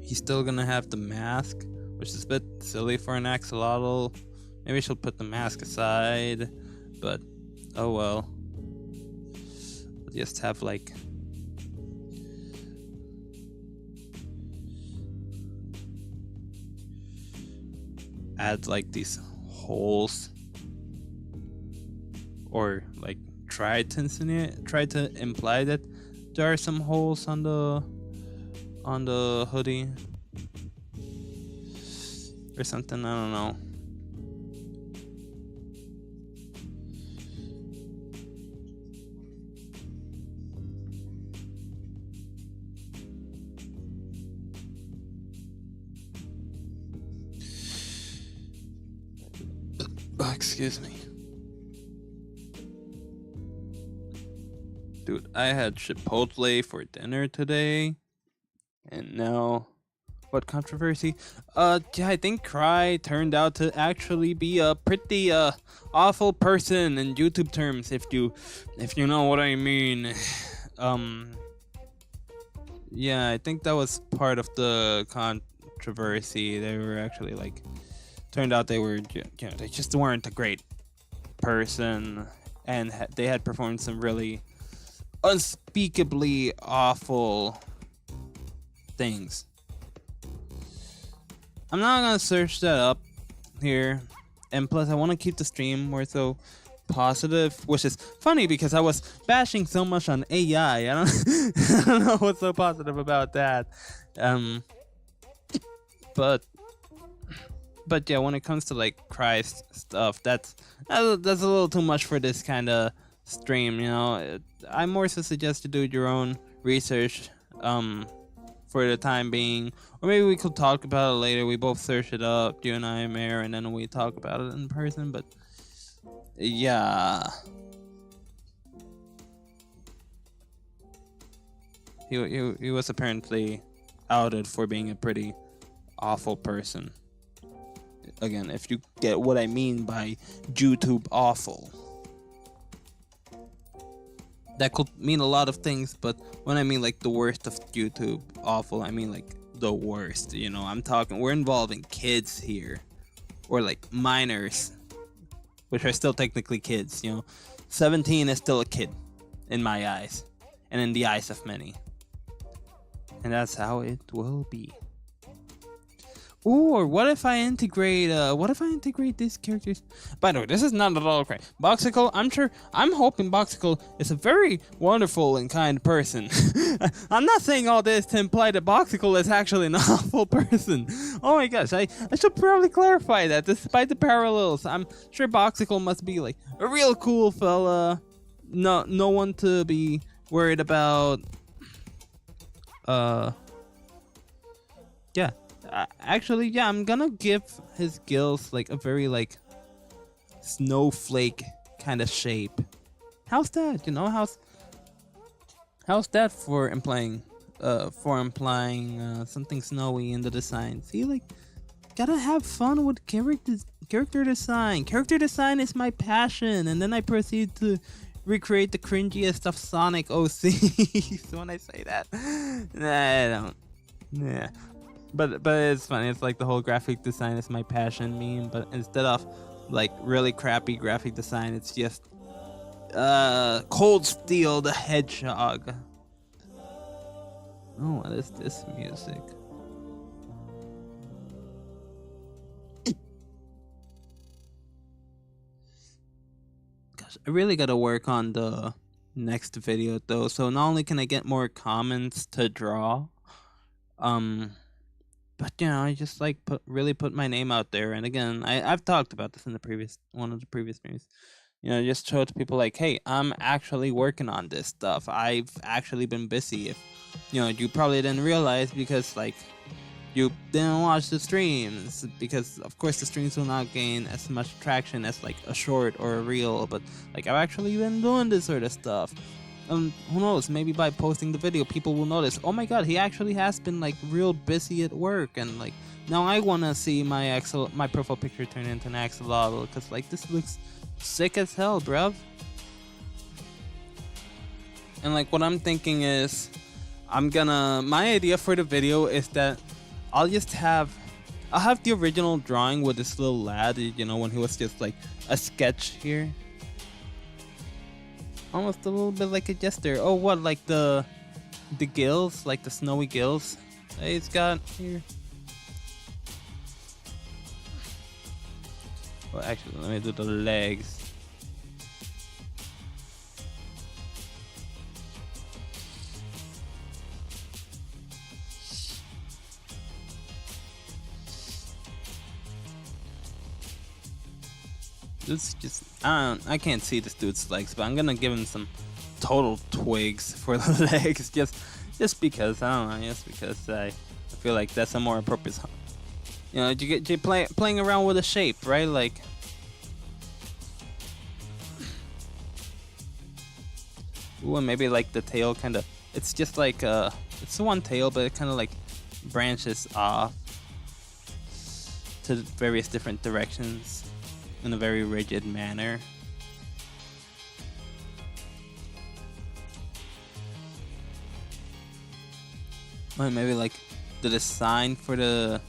He's still gonna have the mask, which is a bit silly for an axolotl. Maybe she'll put the mask aside, but oh well. We'll just have like add like these holes, or like try to imply that there are some holes on the hoodie or something. I don't know. Excuse me. Dude, I had Chipotle for dinner today, and now What controversy? Yeah, I think Cry turned out to actually be a pretty awful person in YouTube terms, if you know what I mean. Yeah, I think that was part of the controversy. They were actually like, turned out they were, they just weren't a great person, and they had performed some really unspeakably awful things. I'm not gonna search that up here, and plus I want to keep the stream more so positive, which is funny because I was bashing so much on AI. I don't know what's so positive about that. But yeah, when it comes to like Christ stuff, that's a little too much for this kind of stream. I more so suggest you do your own research for the time being, or maybe we could talk about it later. We both search it up, you and I, Mayor, and then we talk about it in person. But yeah, he was apparently outed for being a pretty awful person. Again, if you get what I mean by YouTube awful. That could mean a lot of things, but when I mean like the worst of YouTube awful, I mean like the worst. I'm talking, we're involving kids here, or like minors, which are still technically kids. 17 is still a kid in my eyes, and in the eyes of many, and that's how it will be. Ooh, or what if I integrate these characters? By the way, this is not at all correct. Boxicle, I'm hoping Boxicle is a very wonderful and kind person. I'm not saying all this to imply that Boxicle is actually an awful person. Oh my gosh, I should probably clarify that. Despite the parallels, I'm sure Boxicle must be like a real cool fella. No one to be worried about. Yeah. Actually, yeah, I'm gonna give his gills like a very like snowflake kind of shape. How's that? How's that for implying something snowy in the design? See, like, gotta have fun with character design. Character design is my passion, and then I proceed to recreate the cringiest of Sonic OCs. When I say that, nah, I don't. Yeah. But it's funny. It's like the whole graphic design is my passion meme, but instead of like really crappy graphic design, it's just Cold Steel the Hedgehog. Oh, what is this music? Gosh, I really gotta work on the next video though. So not only can I get more comments to draw, but I just like really put my name out there. And again, I've talked about this in one of the previous streams. Just show it to people like, hey, I'm actually working on this stuff. I've actually been busy. If you probably didn't realize because like you didn't watch the streams, because of course the streams will not gain as much traction as like a short or a reel. But like I've actually been doing this sort of stuff. Who knows, maybe by posting the video people will notice, oh my god, he actually has been like real busy at work, and like now I want to see my profile picture turn into an axolotl, because like this looks sick as hell, bruv. And like what I'm thinking is, my idea for the video is that I'll have the original drawing with this little lad, when he was just like a sketch here. Almost a little bit like a jester. Oh, what, like the gills, like the snowy gills he's got here. Well, actually, let me do the legs. It's just, I can't see this dude's legs, but I'm gonna give him some total twigs for the legs, just because, I don't know, just because I feel like that's a more appropriate, you playing around with a shape, right? Like, ooh, and maybe like the tail kind of, it's just like, it's one tail, but it kind of like branches off to various different directions in a very rigid manner. Or maybe like the design for the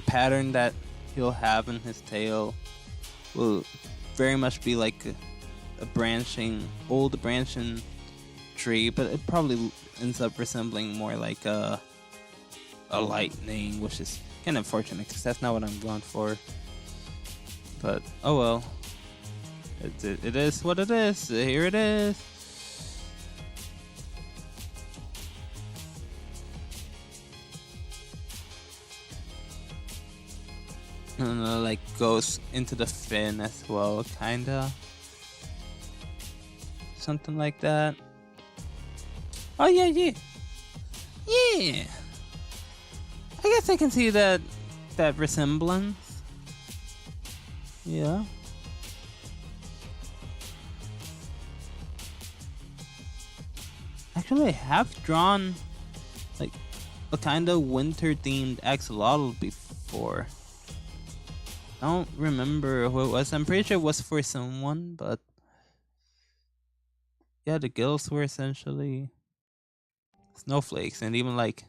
pattern that he'll have in his tail will very much be like a old branching tree, but it probably ends up resembling more like a lightning, which is kind of unfortunate because that's not what I'm going for. But oh well, it is what it is. Here it is. And like goes into the fin as well, kinda. Something like that. Oh yeah. I guess I can see that resemblance. Yeah. Actually, I have drawn like a kind of winter-themed axolotl before. I don't remember who it was. I'm pretty sure it was for someone, but yeah, the gills were essentially snowflakes, and even like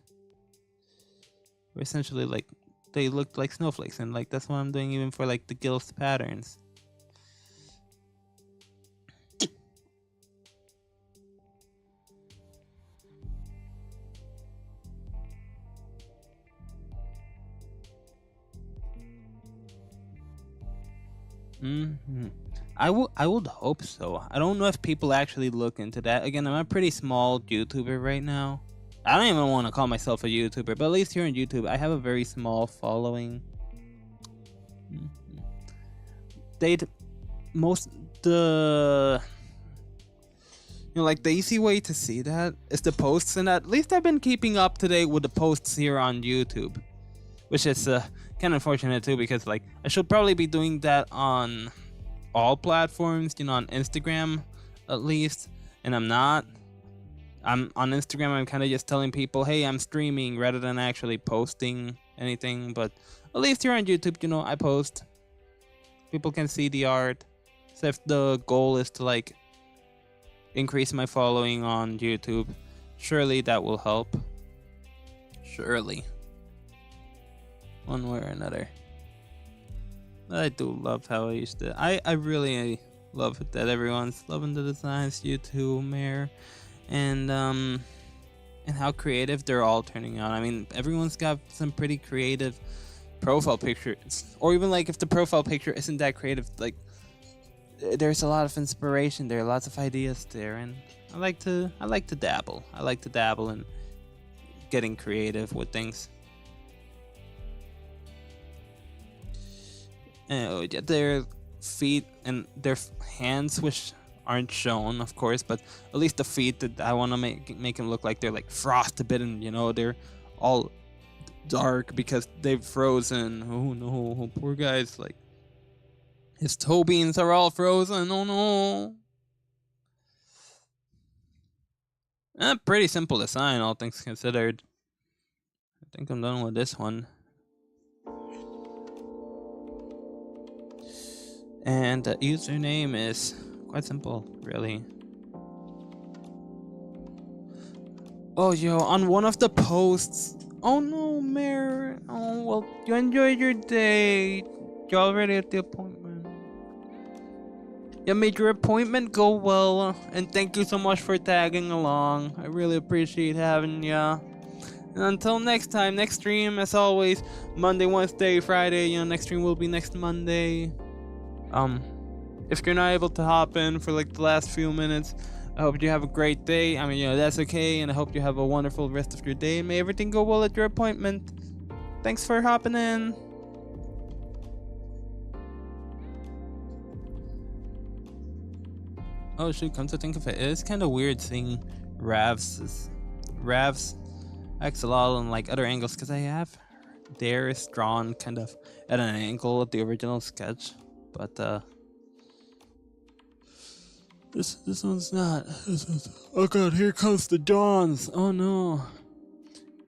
were essentially like they looked like snowflakes, and like that's what I'm doing even for like the gills patterns. I would hope so. I don't know if people actually look into that. Again, I'm a pretty small YouTuber right now. I don't even want to call myself a YouTuber, but at least here on YouTube, I have a very small following. Like the easy way to see that is the posts, and at least I've been keeping up to date with the posts here on YouTube, which is kind of unfortunate too, because like I should probably be doing that on all platforms, on Instagram at least, and I'm not. I'm on Instagram, I'm kind of just telling people, hey, I'm streaming, rather than actually posting anything. But at least here on YouTube, I post. People can see the art. So if the goal is to like increase my following on YouTube, surely that will help. Surely. One way or another. I do love how I used to. I really love that everyone's loving the designs, you too, Mayor. And how creative they're all turning out. I mean, everyone's got some pretty creative profile pictures, or even like if the profile picture isn't that creative, like there's a lot of inspiration there, lots of ideas there, and I like to dabble. I like to dabble in getting creative with things. Their feet and their hands, which aren't shown, of course, but at least the feet, that I want to make them look like they're like frostbitten. They're all dark because they've frozen. Oh no, poor guy's like his toe beans are all frozen. Oh no. Pretty simple design, all things considered. I think I'm done with this one. And the username is quite simple, really. Oh, yo, on one of the posts. Oh no, Mayor. Oh, well, you enjoyed your day. You're already at the appointment. You made your appointment go well, and thank you so much for tagging along. I really appreciate having ya. And until next time, next stream, as always, Monday, Wednesday, Friday. Next stream will be next Monday. If you're not able to hop in for like the last few minutes, I hope you have a great day. I mean, that's okay, and I hope you have a wonderful rest of your day. May everything go well at your appointment. Thanks for hopping in. Oh shoot, come to think of it, it is kind of weird seeing Rav's axolotl and like other angles, because I have theirs drawn kind of at an angle of the original sketch, but this one's not. Oh god, here comes the dawns. Oh no.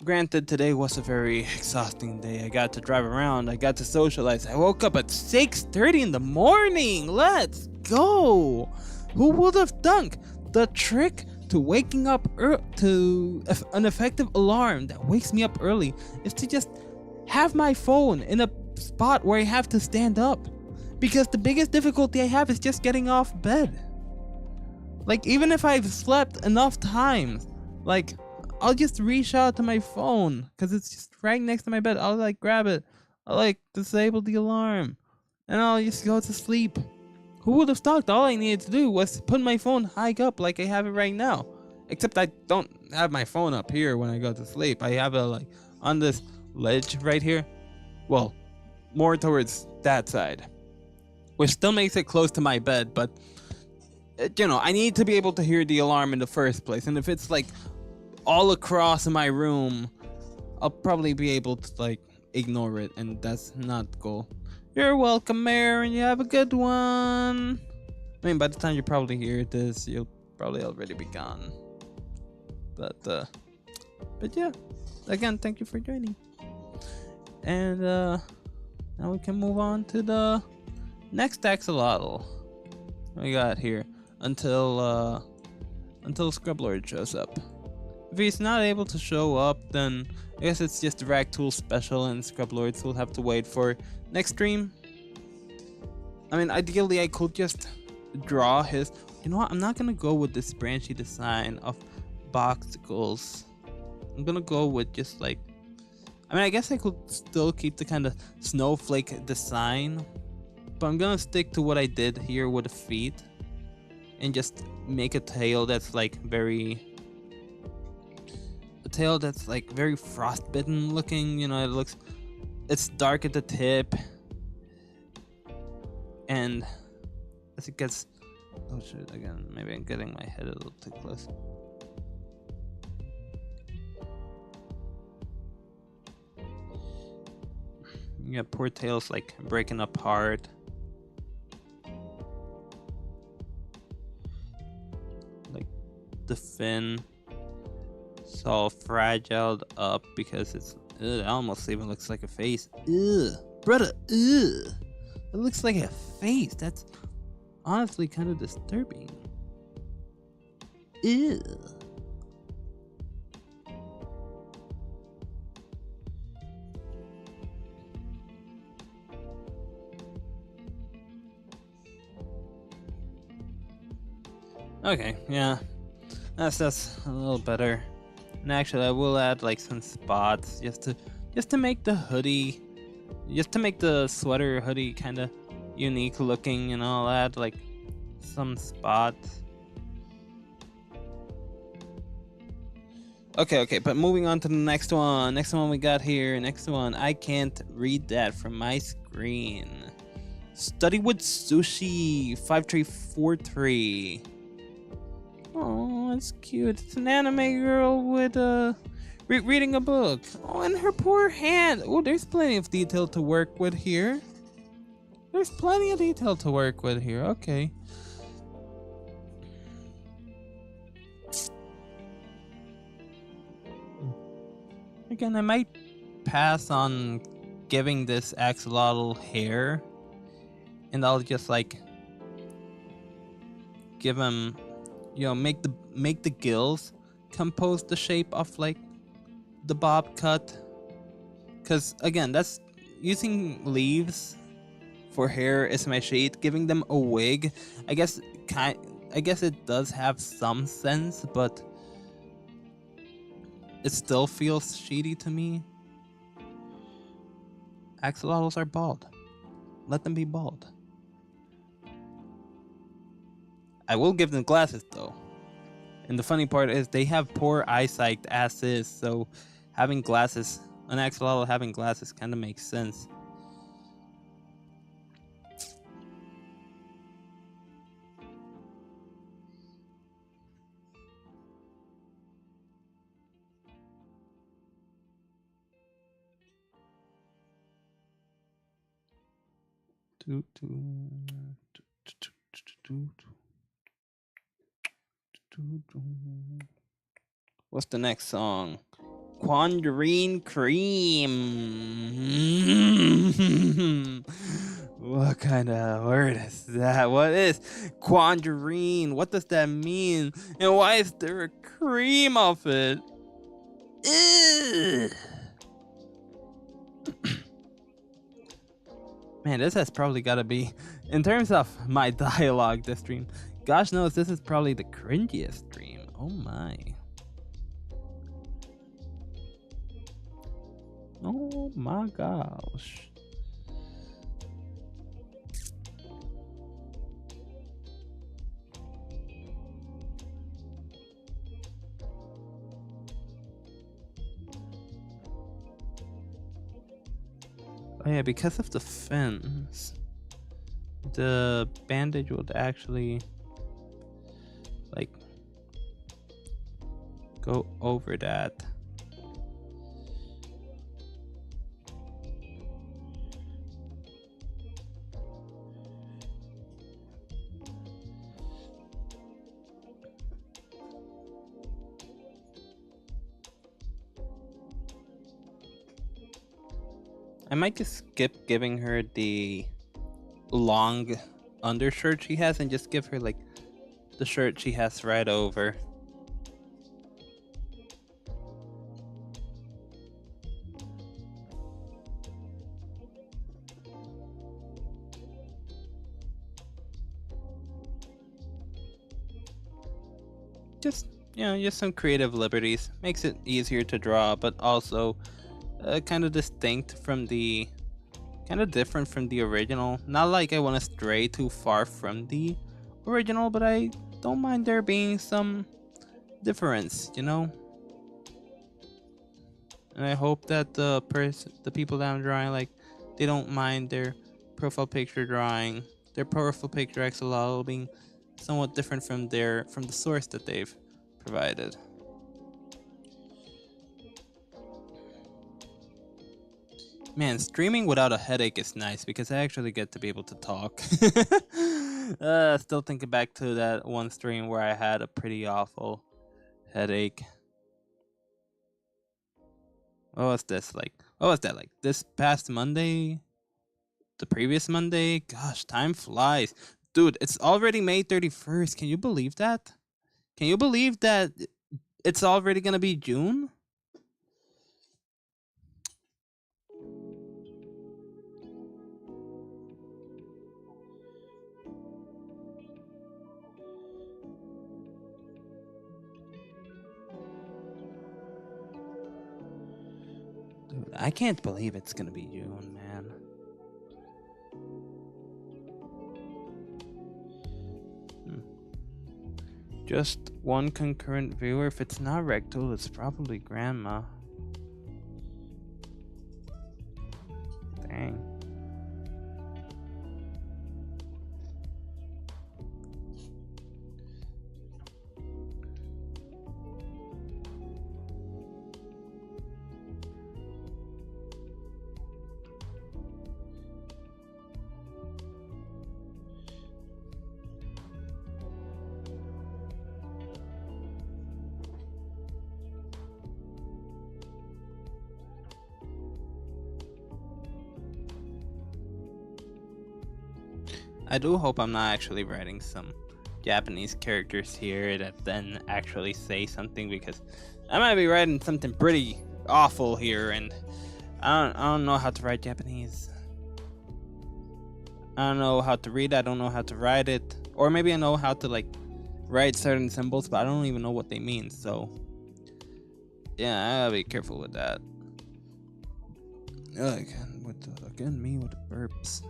Granted, today was a very exhausting day. I got to drive around, I got to socialize. I woke up at 6:30 in the morning. Let's go. Who would have thunk? The trick to waking up to an effective alarm that wakes me up early is to just have my phone in a spot where I have to stand up. Because the biggest difficulty I have is just getting off bed. Like, even if I've slept enough times, like, I'll just reach out to my phone because it's just right next to my bed. I'll like grab it, I'll like disable the alarm, and I'll just go to sleep. Who would have thought all I needed to do was put my phone high up like I have it right now? Except I don't have my phone up here when I go to sleep. I have it like on this ledge right here. Well, more towards that side, which still makes it close to my bed, but you know, I need to be able to hear the alarm in the first place. And if it's like all across my room, I'll probably be able to like ignore it, and that's not cool. You're welcome, Mayor, and you have a good one. I mean, by the time you probably hear this, you'll probably already be gone. But yeah, again, thank you for joining. And now we can move on to the next axolotl we got here until Scrublord shows up. If he's not able to show up, then I guess it's just a Rag Tool special, and Scrublords will have to wait for next stream. I mean, ideally I could just draw his... You know what? I'm not gonna go with this branchy design of boxicles. I'm gonna go with just like... I mean, I guess I could still keep the kind of snowflake design, but I'm gonna stick to what I did here with the feet and just make a tail that's like very frostbitten looking. You know, it's dark at the tip, and as it gets... Oh shit, again, maybe I'm getting my head a little too close. Yeah, poor tail's like breaking apart. Like the fin, it's all fragiled up because it's... it almost even looks like a face. Ugh, brother, ugh. It looks like a face. That's honestly kind of disturbing. Ew. Okay, yeah, that's a little better. And actually, I will add like some spots just to make the hoodie, just to make the sweater hoodie kind of unique looking. And I'll add like some spots. Okay, but moving on to the next one. Next one we got here. Next one, I can't read that from my screen. Study with Sushi 5343. Oh, that's cute. It's an anime girl with reading a book. Oh, and her poor hand. Oh, there's plenty of detail to work with here. Okay. Again, I might pass on giving this axolotl hair, and I'll just like give him, you know, make the gills compose the shape of like the bob cut. Cause again, that's using leaves for hair is my shade. Giving them a wig, I guess it does have some sense, but it still feels shady to me. Axolotls are bald. Let them be bald. I will give them glasses though. And the funny part is they have poor eyesight as is, so having glasses, an axolotl having glasses kind of makes sense. What's the next song? Quandrine cream. What kind of word is that? What is quandrine? What does that mean? And why is there a cream of it? Ugh. Man, this has probably got to be, in terms of my dialogue this stream, gosh knows this is probably the cringiest stream. Oh my. Oh my gosh. Oh yeah, because of the fins, the bandage would actually like go over that. I might just skip giving her the long undershirt she has and just give her like the shirt she has right over. Just, you know, just some creative liberties. Makes it easier to draw, but also kind of distinct from the, kind of different from the original. Not like I want to stray too far from the original, but I don't mind there being some difference, you know. And I hope that the people that I'm drawing, like, they don't mind their profile picture axolotl being somewhat different from the source that they've provided. Man, streaming without a headache is nice because I actually get to be able to talk. Still thinking back to that one stream where I had a pretty awful headache. What was this like? What was that like? This past Monday? The previous Monday? Gosh, time flies. Dude, it's already May 31st. Can you believe that? Can you believe that it's already gonna be June? Dude, I can't believe it's gonna be June, man. Just one concurrent viewer. If it's not Rectal, it's probably Grandma. Dang. I do hope I'm not actually writing some Japanese characters here that then actually say something, because I might be writing something pretty awful here, and I don't know how to write Japanese. I don't know how to read it, I don't know how to write it. Or maybe I know how to like write certain symbols, but I don't even know what they mean, so yeah, I gotta be careful with that. Again, me with the burps.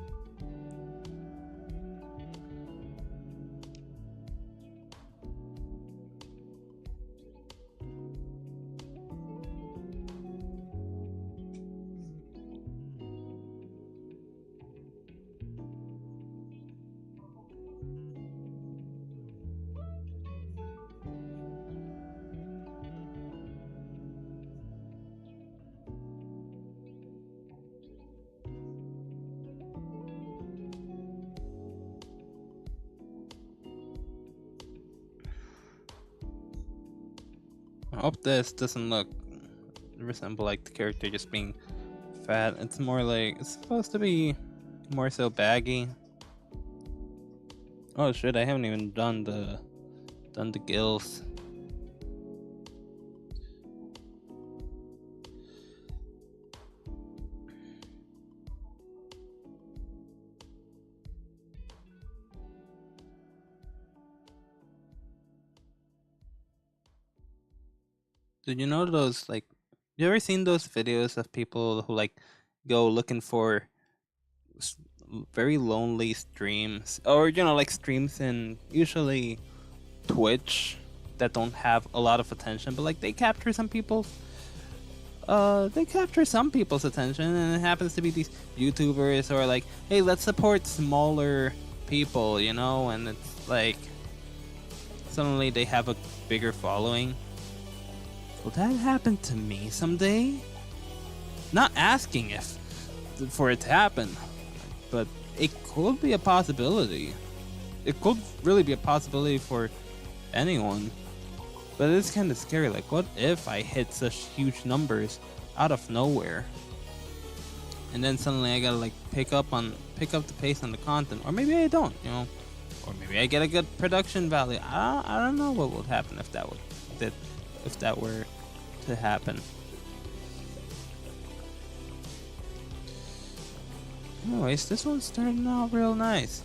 I hope this doesn't look resemble like the character just being fat. It's more like it's supposed to be more so baggy. Oh shit! I haven't even done the gills. Did you know those, like, you ever seen those videos of people who like go looking for very lonely streams, or like streams in usually Twitch that don't have a lot of attention, but like they capture some people's attention, and it happens to be these YouTubers or like, hey, let's support smaller people, and it's like suddenly they have a bigger following. Will that happen to me someday? Not asking if for it to happen, but it could be a possibility. It could really be a possibility for anyone. But it's kind of scary. Like, what if I hit such huge numbers out of nowhere, and then suddenly I gotta like pick up the pace on the content, or maybe I don't, or maybe I get a good production value. I don't know what would happen if that were to happen. Anyways, this one's turning out real nice.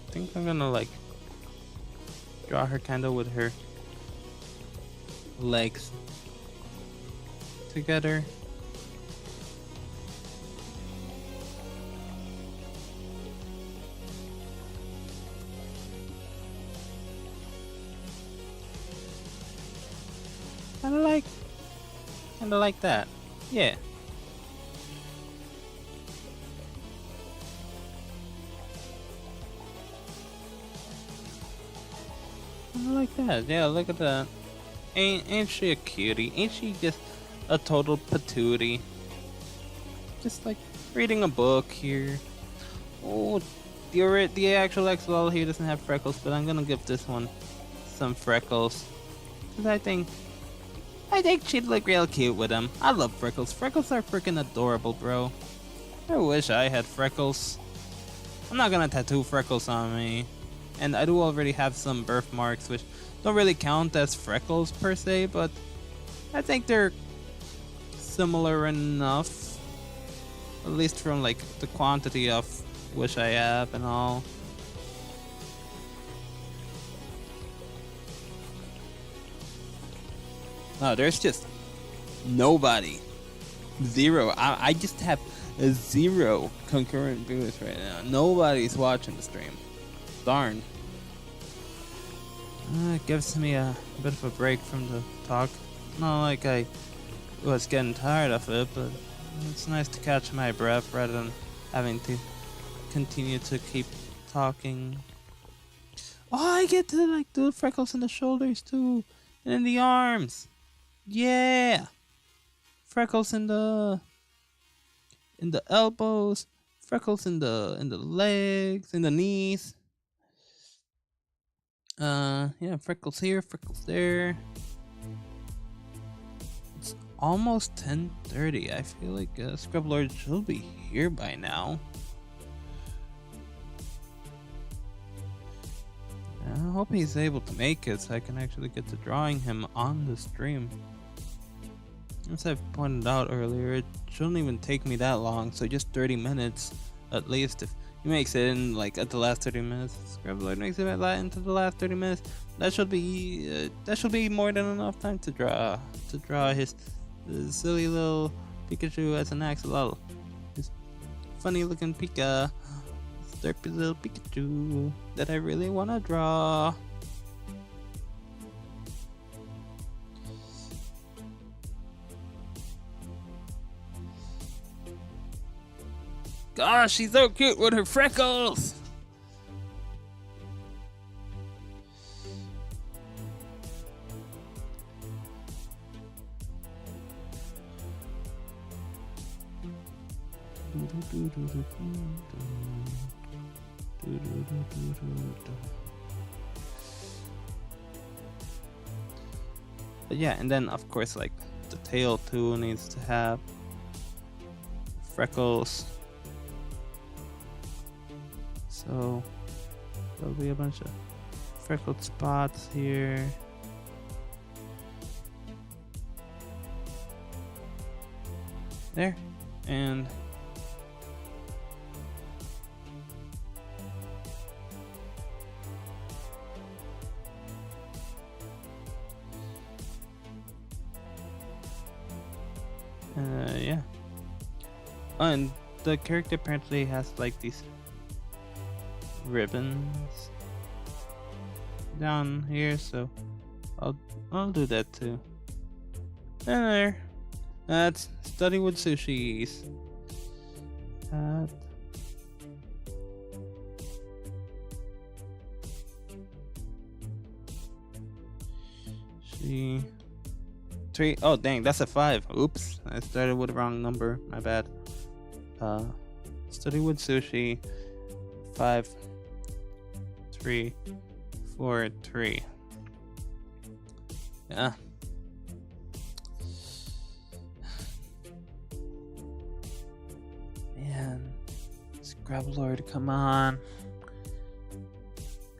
I think I'm gonna like draw her kind of with her legs together. Kinda like that. Yeah. Like that. Yeah, look at that. Ain't she a cutie? Ain't she just a total patootie? Just like reading a book here. Oh, the actual axolotl here doesn't have freckles, but I'm gonna give this one some freckles, cause I think she'd look real cute with them. I love freckles. Freckles are freaking adorable, bro. I wish I had freckles. I'm not gonna tattoo freckles on me. And I do already have some birthmarks, which don't really count as freckles per se, but I think they're similar enough. At least from like the quantity of which I have and all. No, there's just nobody. Zero. I just have a 0 concurrent viewers right now. Nobody's watching the stream. Darn. It gives me a bit of a break from the talk. Not like I was getting tired of it, but it's nice to catch my breath rather than having to continue to keep talking. Oh, I get to like do freckles in the shoulders too, and in the arms. Yeah, freckles in the elbows, freckles in the legs, in the knees. Yeah, freckles here, freckles there. It's almost 10:30. I feel like Scrublord should be here by now. I hope he's able to make it so I can actually get to drawing him on the stream. As I've pointed out earlier, it shouldn't even take me that long, so just 30 minutes at least. If he makes it in like at the last 30 minutes, Scrublord makes it into the last 30 minutes, that should be more than enough time to draw his silly little Pikachu as an axolotl. His funny looking Pika. Derpy little Pikachu that I really want to draw. oh, she's so cute with her freckles. But yeah, and then of course, like, the tail too needs to have freckles. So there'll be a bunch of freckled spots here. There. And yeah. Oh, and the character apparently has like these ribbons down here, so I'll do that too. And there. That's study with sushis. She 3. Oh dang, that's a 5. Oops, I started with the wrong number. My bad. Study with sushi. 5, 3, 4, 3. Yeah. Man, Scrabblord, come on.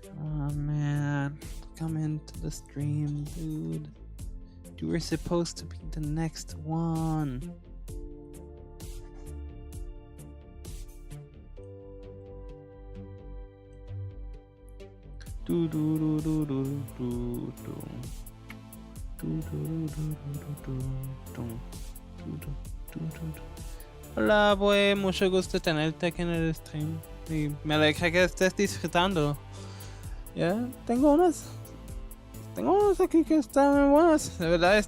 Come on, man. Come into the stream, dude. You were supposed to be the next one. Hola, pues mucho gusto tenerte aquí en el stream. Y me alegra que estés disfrutando. Ya, tengo unas aquí que están muy buenas. De verdad,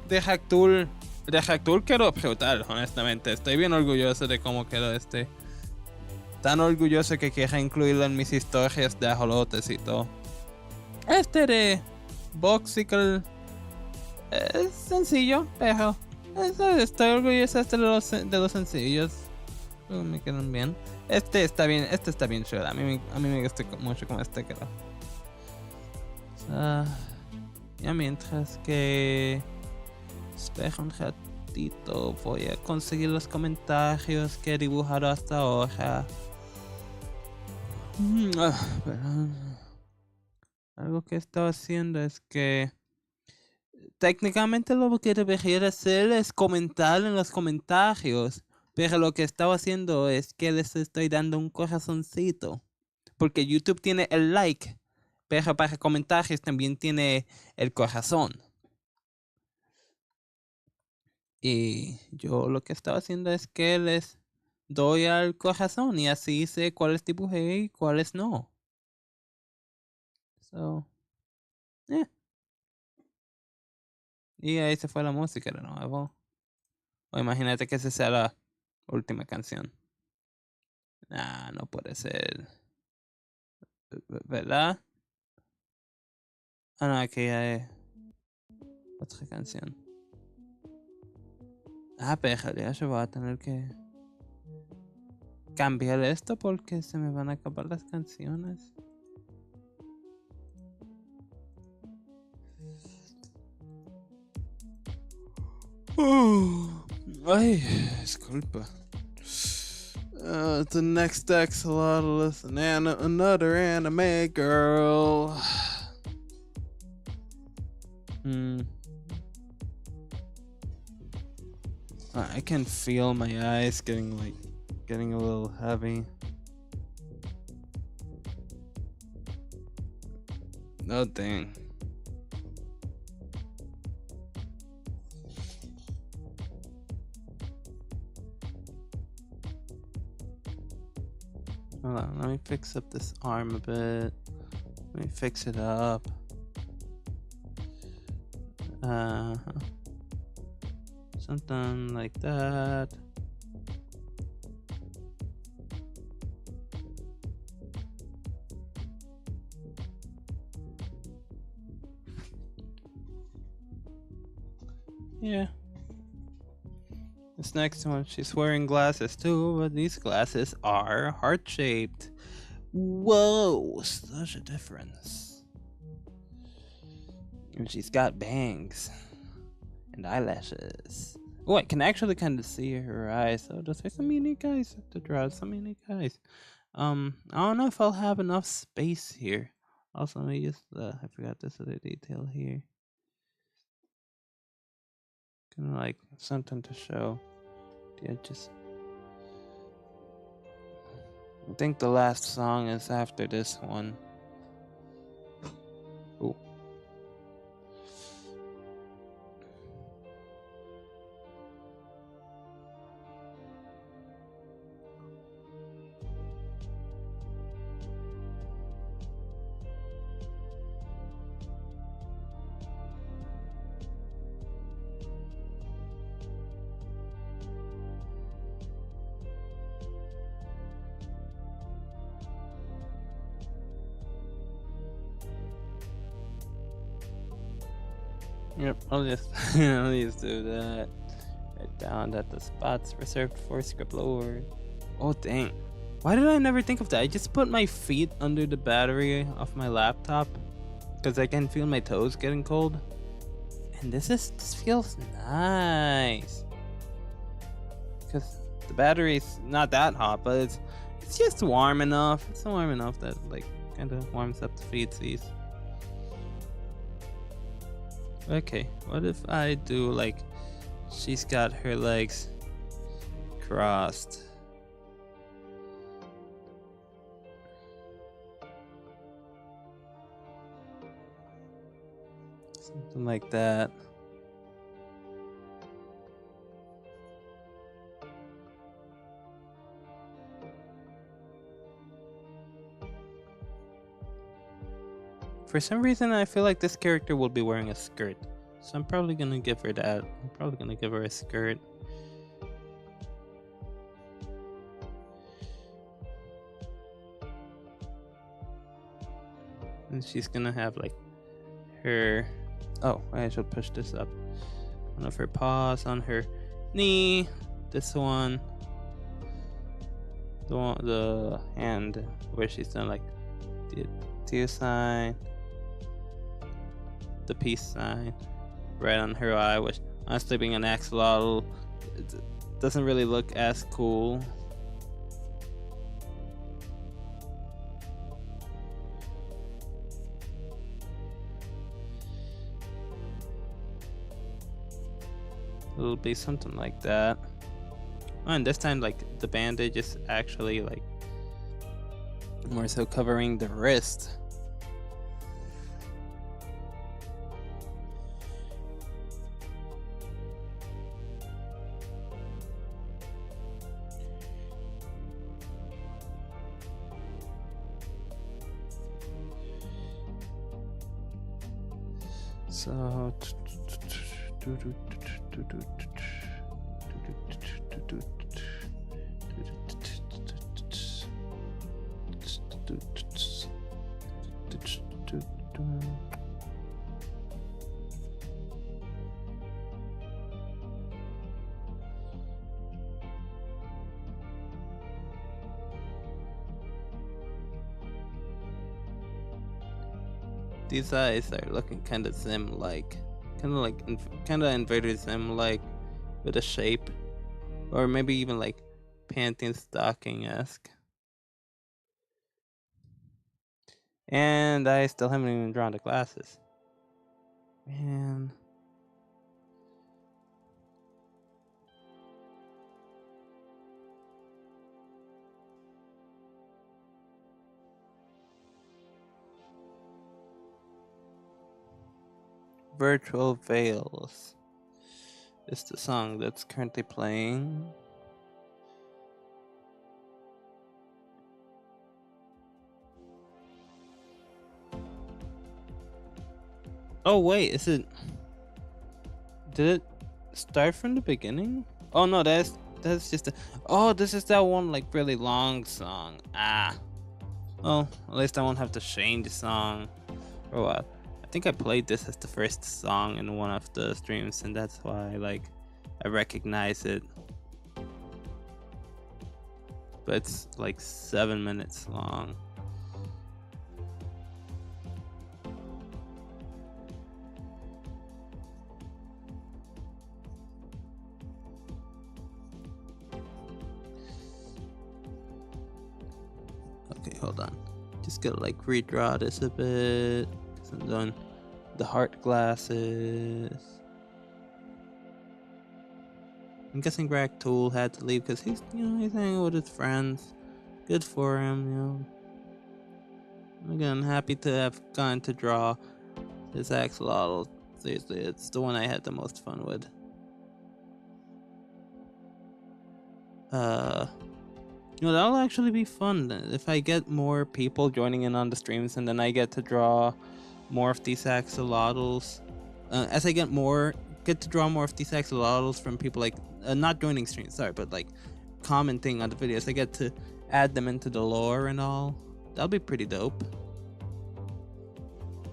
de Hacktool quedó brutal, honestamente. Estoy bien orgulloso de cómo quedó Tan orgulloso que quiero incluirlo en mis historias de ajolotes y todo. De Boxicle es sencillo, pero estoy orgulloso de los sencillos. Me quedan bien. Está bien chulo. A mí me gusta mucho como quedó. Ya mientras que espera un ratito, voy a conseguir los comentarios que he dibujado hasta ahora. Algo que estaba haciendo es que técnicamente lo que debería hacer es comentar en los comentarios, pero lo que estaba haciendo es que les estoy dando un corazoncito, porque YouTube tiene el like, pero para comentarios también tiene el corazón. Y yo lo que estaba haciendo es que les doy al corazón y así sé cuáles dibujé y cuáles no. So, Y ahí se fue la música de nuevo. O imagínate que esa sea la última canción. Nah, no puede ser. ¿Verdad? Ah, no, aquí hay otra canción. Pero ya yo voy a tener que cambiar esto porque se me van a acabar las canciones. Ay, disculpa. The next Axolotls and another anime girl. I can feel my eyes getting a little heavy. Oh dang. Hold on, let me fix up this arm a bit. Let me fix it up. Something like that. Yeah. This next one, she's wearing glasses too, but these glasses are heart-shaped. Whoa, such a difference. And she's got bangs and eyelashes. Oh, I can actually kind of see her eyes. So those are some unique eyes to draw. Some unique eyes. I don't know if I'll have enough space here. Also, let me use I forgot this other detail here. Kind of like something to show the edges. I think the last song is after this one. Ooh. Yep, I'll just do that. Write down that the spots reserved for script lord. Oh dang. Why did I never think of that? I just put my feet under the battery of my laptop because I can feel my toes getting cold. And this feels nice. Because the battery's not that hot, but it's just warm enough. It's warm enough that like kind of warms up the feetsies. Okay, what if I do like she's got her legs crossed? Something like that. For some reason, I feel like this character will be wearing a skirt. So I'm probably gonna give her that. I'm probably gonna give her a skirt. And she's gonna have like her... Oh, I should push this up. One of her paws on her knee. This one. The hand where she's done like the tear sign. The peace sign right on her eye, which honestly being an axolotl it doesn't really look as cool. It'll be something like that. Oh, and this time like the bandage is actually like more so covering the wrist. So these eyes are looking kind of Zim-like, kind of Invader Zim-like, with a shape, or maybe even like panting stocking-esque. And I still haven't even drawn the glasses. Man. Virtual Veils is the song that's currently playing. Oh wait, did it start from the beginning? Oh no, that's just this is that one like really long song. Well, at least I won't have to change the song for a while. think I played this as the first song in one of the streams, and that's why I recognize it. But it's like 7 minutes long. Okay, hold on. Just gotta redraw this a bit. Cause I'm doing the heart glasses. I'm guessing Tool had to leave because he's hanging with his friends. Good for him, Again, happy to have gotten to draw this axolotl. Seriously, it's the one I had the most fun with. That'll actually be fun if I get more people joining in on the streams, and then I get to draw more of these axolotls. As I get to draw more of these axolotls from people not joining streams, sorry, but commenting on the videos. I get to add them into the lore and all. That'll be pretty dope.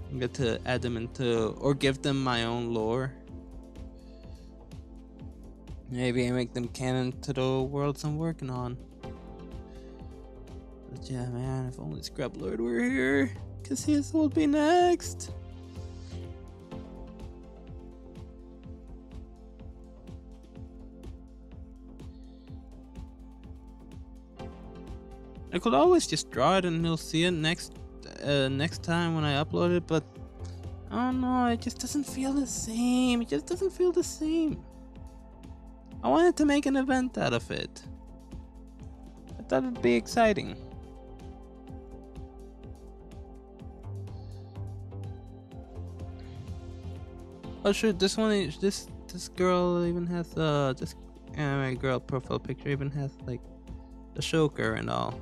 I get to add them into, or give them my own lore. Maybe I make them canon to the worlds I'm working on. But yeah, man, if only Scrublord were here, cause his will be next. I could always just draw it and you'll see it next time when I upload it, but I don't know, it just doesn't feel the same. It just doesn't feel the same. I wanted to make an event out of it. I thought it'd be exciting. Oh shoot, this girl even has this anime girl profile picture even has the choker and all.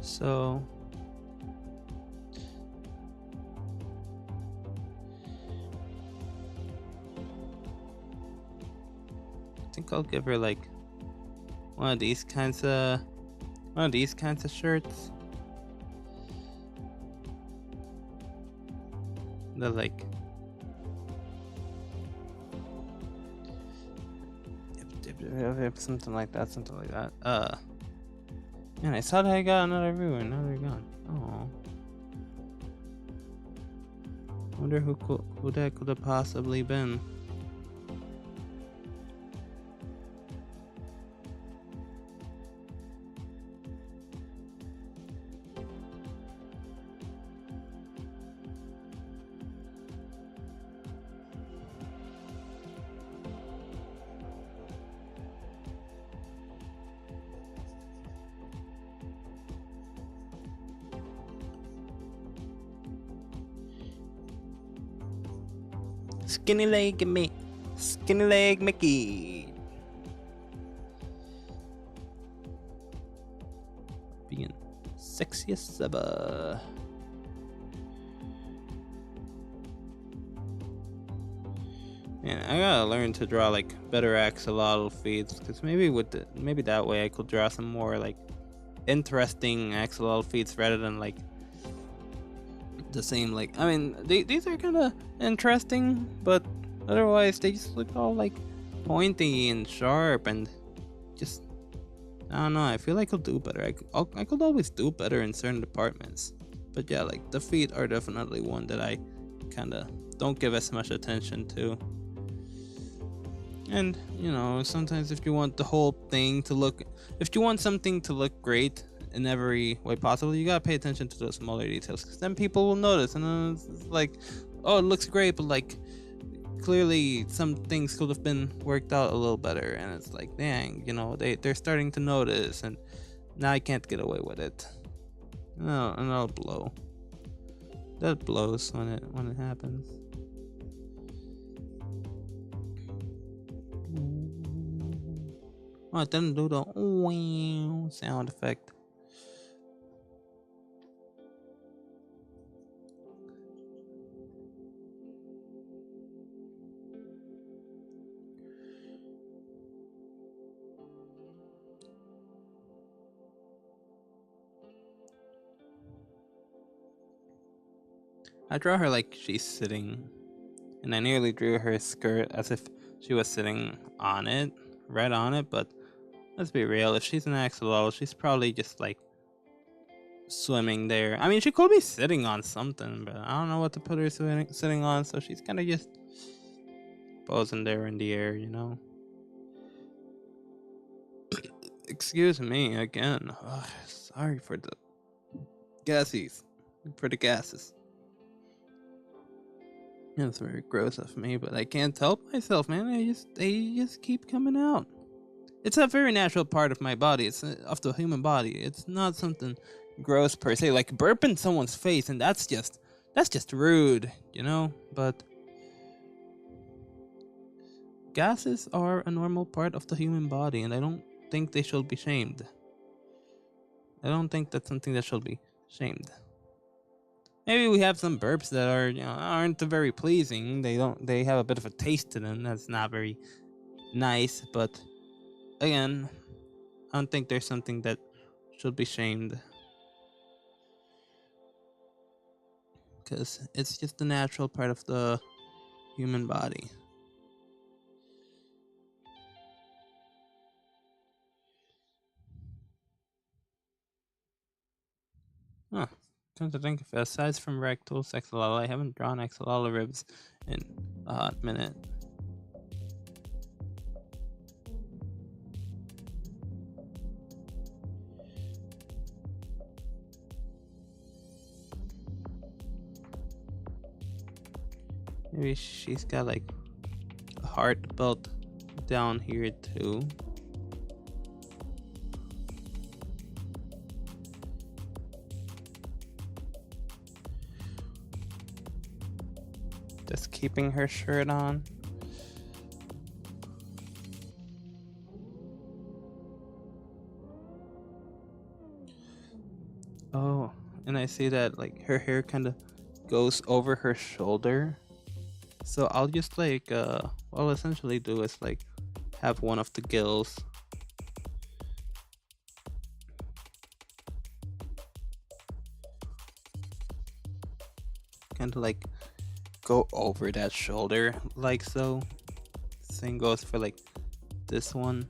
So I think I'll give her one of these kinds of shirts. They're something like that. Man, I thought I got another viewer, now they're gone. Oh. Wonder who that could have possibly been. Skinny leg Mickey. Being sexy as ever. Man, I gotta learn to draw better axolotl feeds, because maybe that way I could draw some more interesting axolotl feeds rather than the same I mean these are kind of interesting, but otherwise they just look all pointy and sharp and just I don't know. I feel I could do better. I could always do better in certain departments, but yeah, the feet are definitely one that I kind of don't give as much attention to. And sometimes if you want the whole thing to look, if you want something to look great in every way possible, you gotta pay attention to those smaller details, because then people will notice, and then it's oh, it looks great, but clearly some things could have been worked out a little better, and it's dang, they're starting to notice, and now I can't get away with it. No, and I'll blow. That blows when it happens. Oh, it didn't do the wow sound effect. I draw her like she's sitting, and I nearly drew her skirt as if she was sitting on it, right on it, but let's be real, if she's an axolotl, she's probably just like swimming there. I mean, she could be sitting on something, but I don't know what to put her sitting on, so she's kind of just posing there in the air, you know? Excuse me again. Ugh, sorry for the gases. For the gases. That's very gross of me, but I can't help myself, man. They just keep coming out. It's a very natural part of my body. It's of the human body. It's not something gross per se, like burp in someone's face, and that's just rude, you know. But gases are a normal part of the human body, and I don't think they should be shamed. I don't think that's something that should be shamed. Maybe we have some burps that are, you know, aren't very pleasing. They have a bit of a taste to them that's not very nice, but again, I don't think there's something that should be shamed. Because it's just a natural part of the human body. Huh. Come to think of it, aside from rectals, axolotl, I haven't drawn axolotl ribs in a hot minute. Maybe she's got like a heart built down here too. Just keeping her shirt on. Oh, and I see that like her hair kind of goes over her shoulder. So I'll just like what I'll essentially do is like have one of the gills kind of like go over that shoulder like so. Same goes for like this one.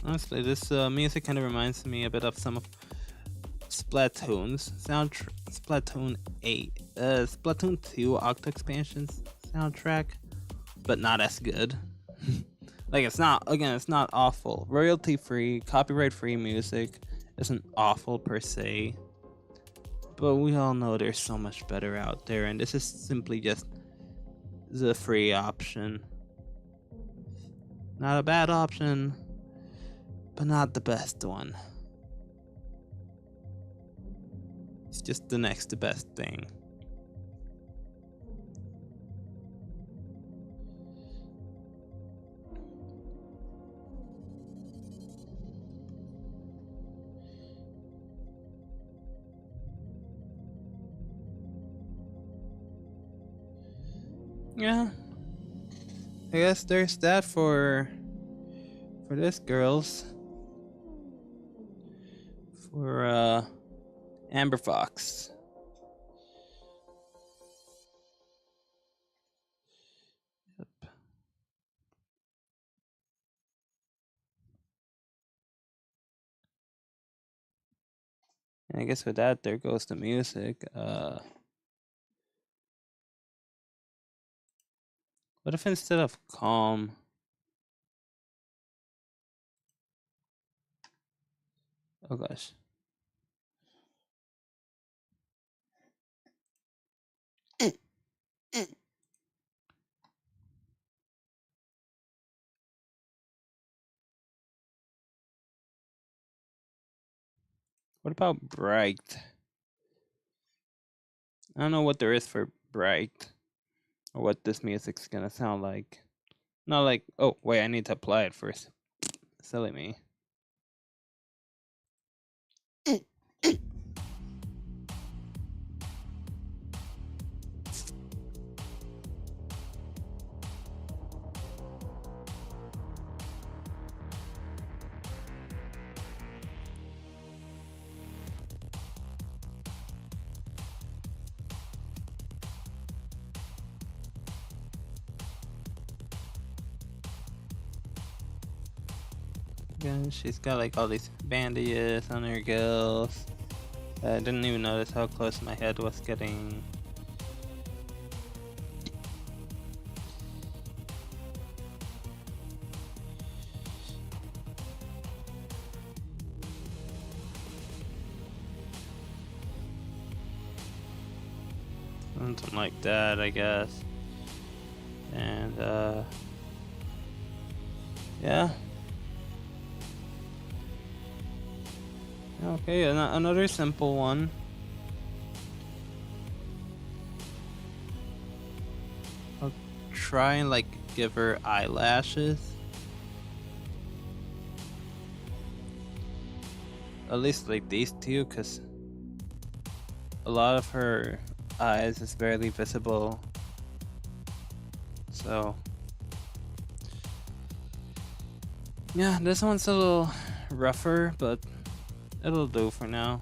Honestly, this music kind of reminds me a bit of some of Splatoon's Splatoon 8, Splatoon 2 Octo Expansions soundtrack, but not as good. Like it's not awful. Royalty free, copyright free music isn't awful per se, but we all know there's so much better out there, and this is simply just the free option. Not a bad option, but not the best one. It's just the next best thing. Yeah, I guess there's that for this, girls. For Amber Fox. Yep. And I guess with that, there goes the music. What if instead of calm, oh gosh. What about bright? I don't know what there is for bright, or what this music's gonna sound like. Not like, oh wait, I need to apply it first. Silly me. Again, she's got like all these bandages on her gills. I didn't even notice how close my head was getting. Something like that, I guess. And yeah. Okay, another simple one. I'll try and like give her eyelashes. At least like these two, because a lot of her eyes is barely visible. So yeah, this one's a little rougher, but it'll do for now.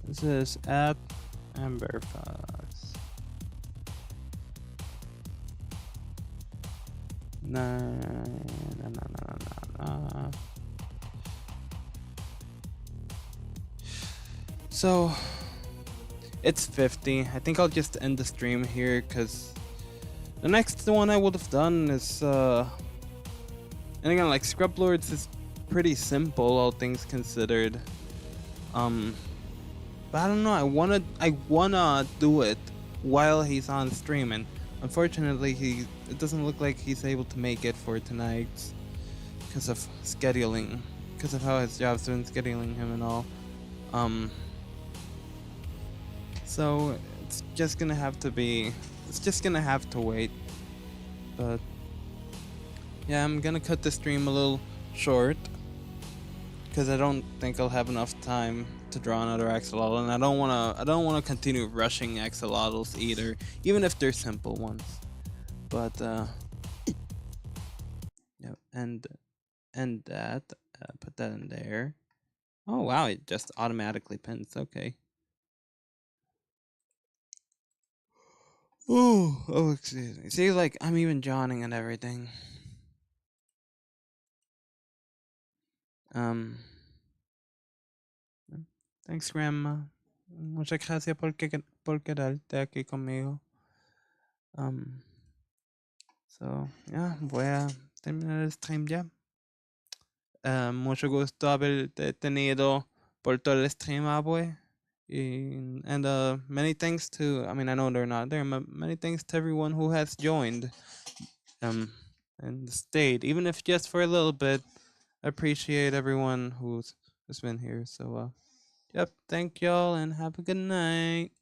This is at Amber Fox. No. So it's 50. I think I'll just end the stream here because the next one I would have done is and again, like Scrub Lords is pretty simple, all things considered. But I don't know. I wanna do it while he's on stream, and unfortunately, it doesn't look like he's able to make it for tonight because of scheduling, because of how his job's been scheduling him and all. So it's just gonna have to be. It's just gonna have to wait. But yeah, I'm gonna cut the stream a little short because I don't think I'll have enough time to draw another axolotl, and I don't wanna continue rushing axolotls either, even if they're simple ones. But yeah, and that put that in there. Oh wow, it just automatically pins. Okay. Oh, excuse me. See, like I'm even yawning and everything. Thanks, Grandma. Muchas gracias por quedarte aquí conmigo. So, yeah, voy a terminar el stream ya. Mucho gusto haberte tenido por todo el stream, abue. And many thanks to, I mean, I know they're not there, but many thanks to everyone who has joined and stayed, even if just for a little bit. I appreciate everyone who's been here. So, yep, thank y'all and have a good night.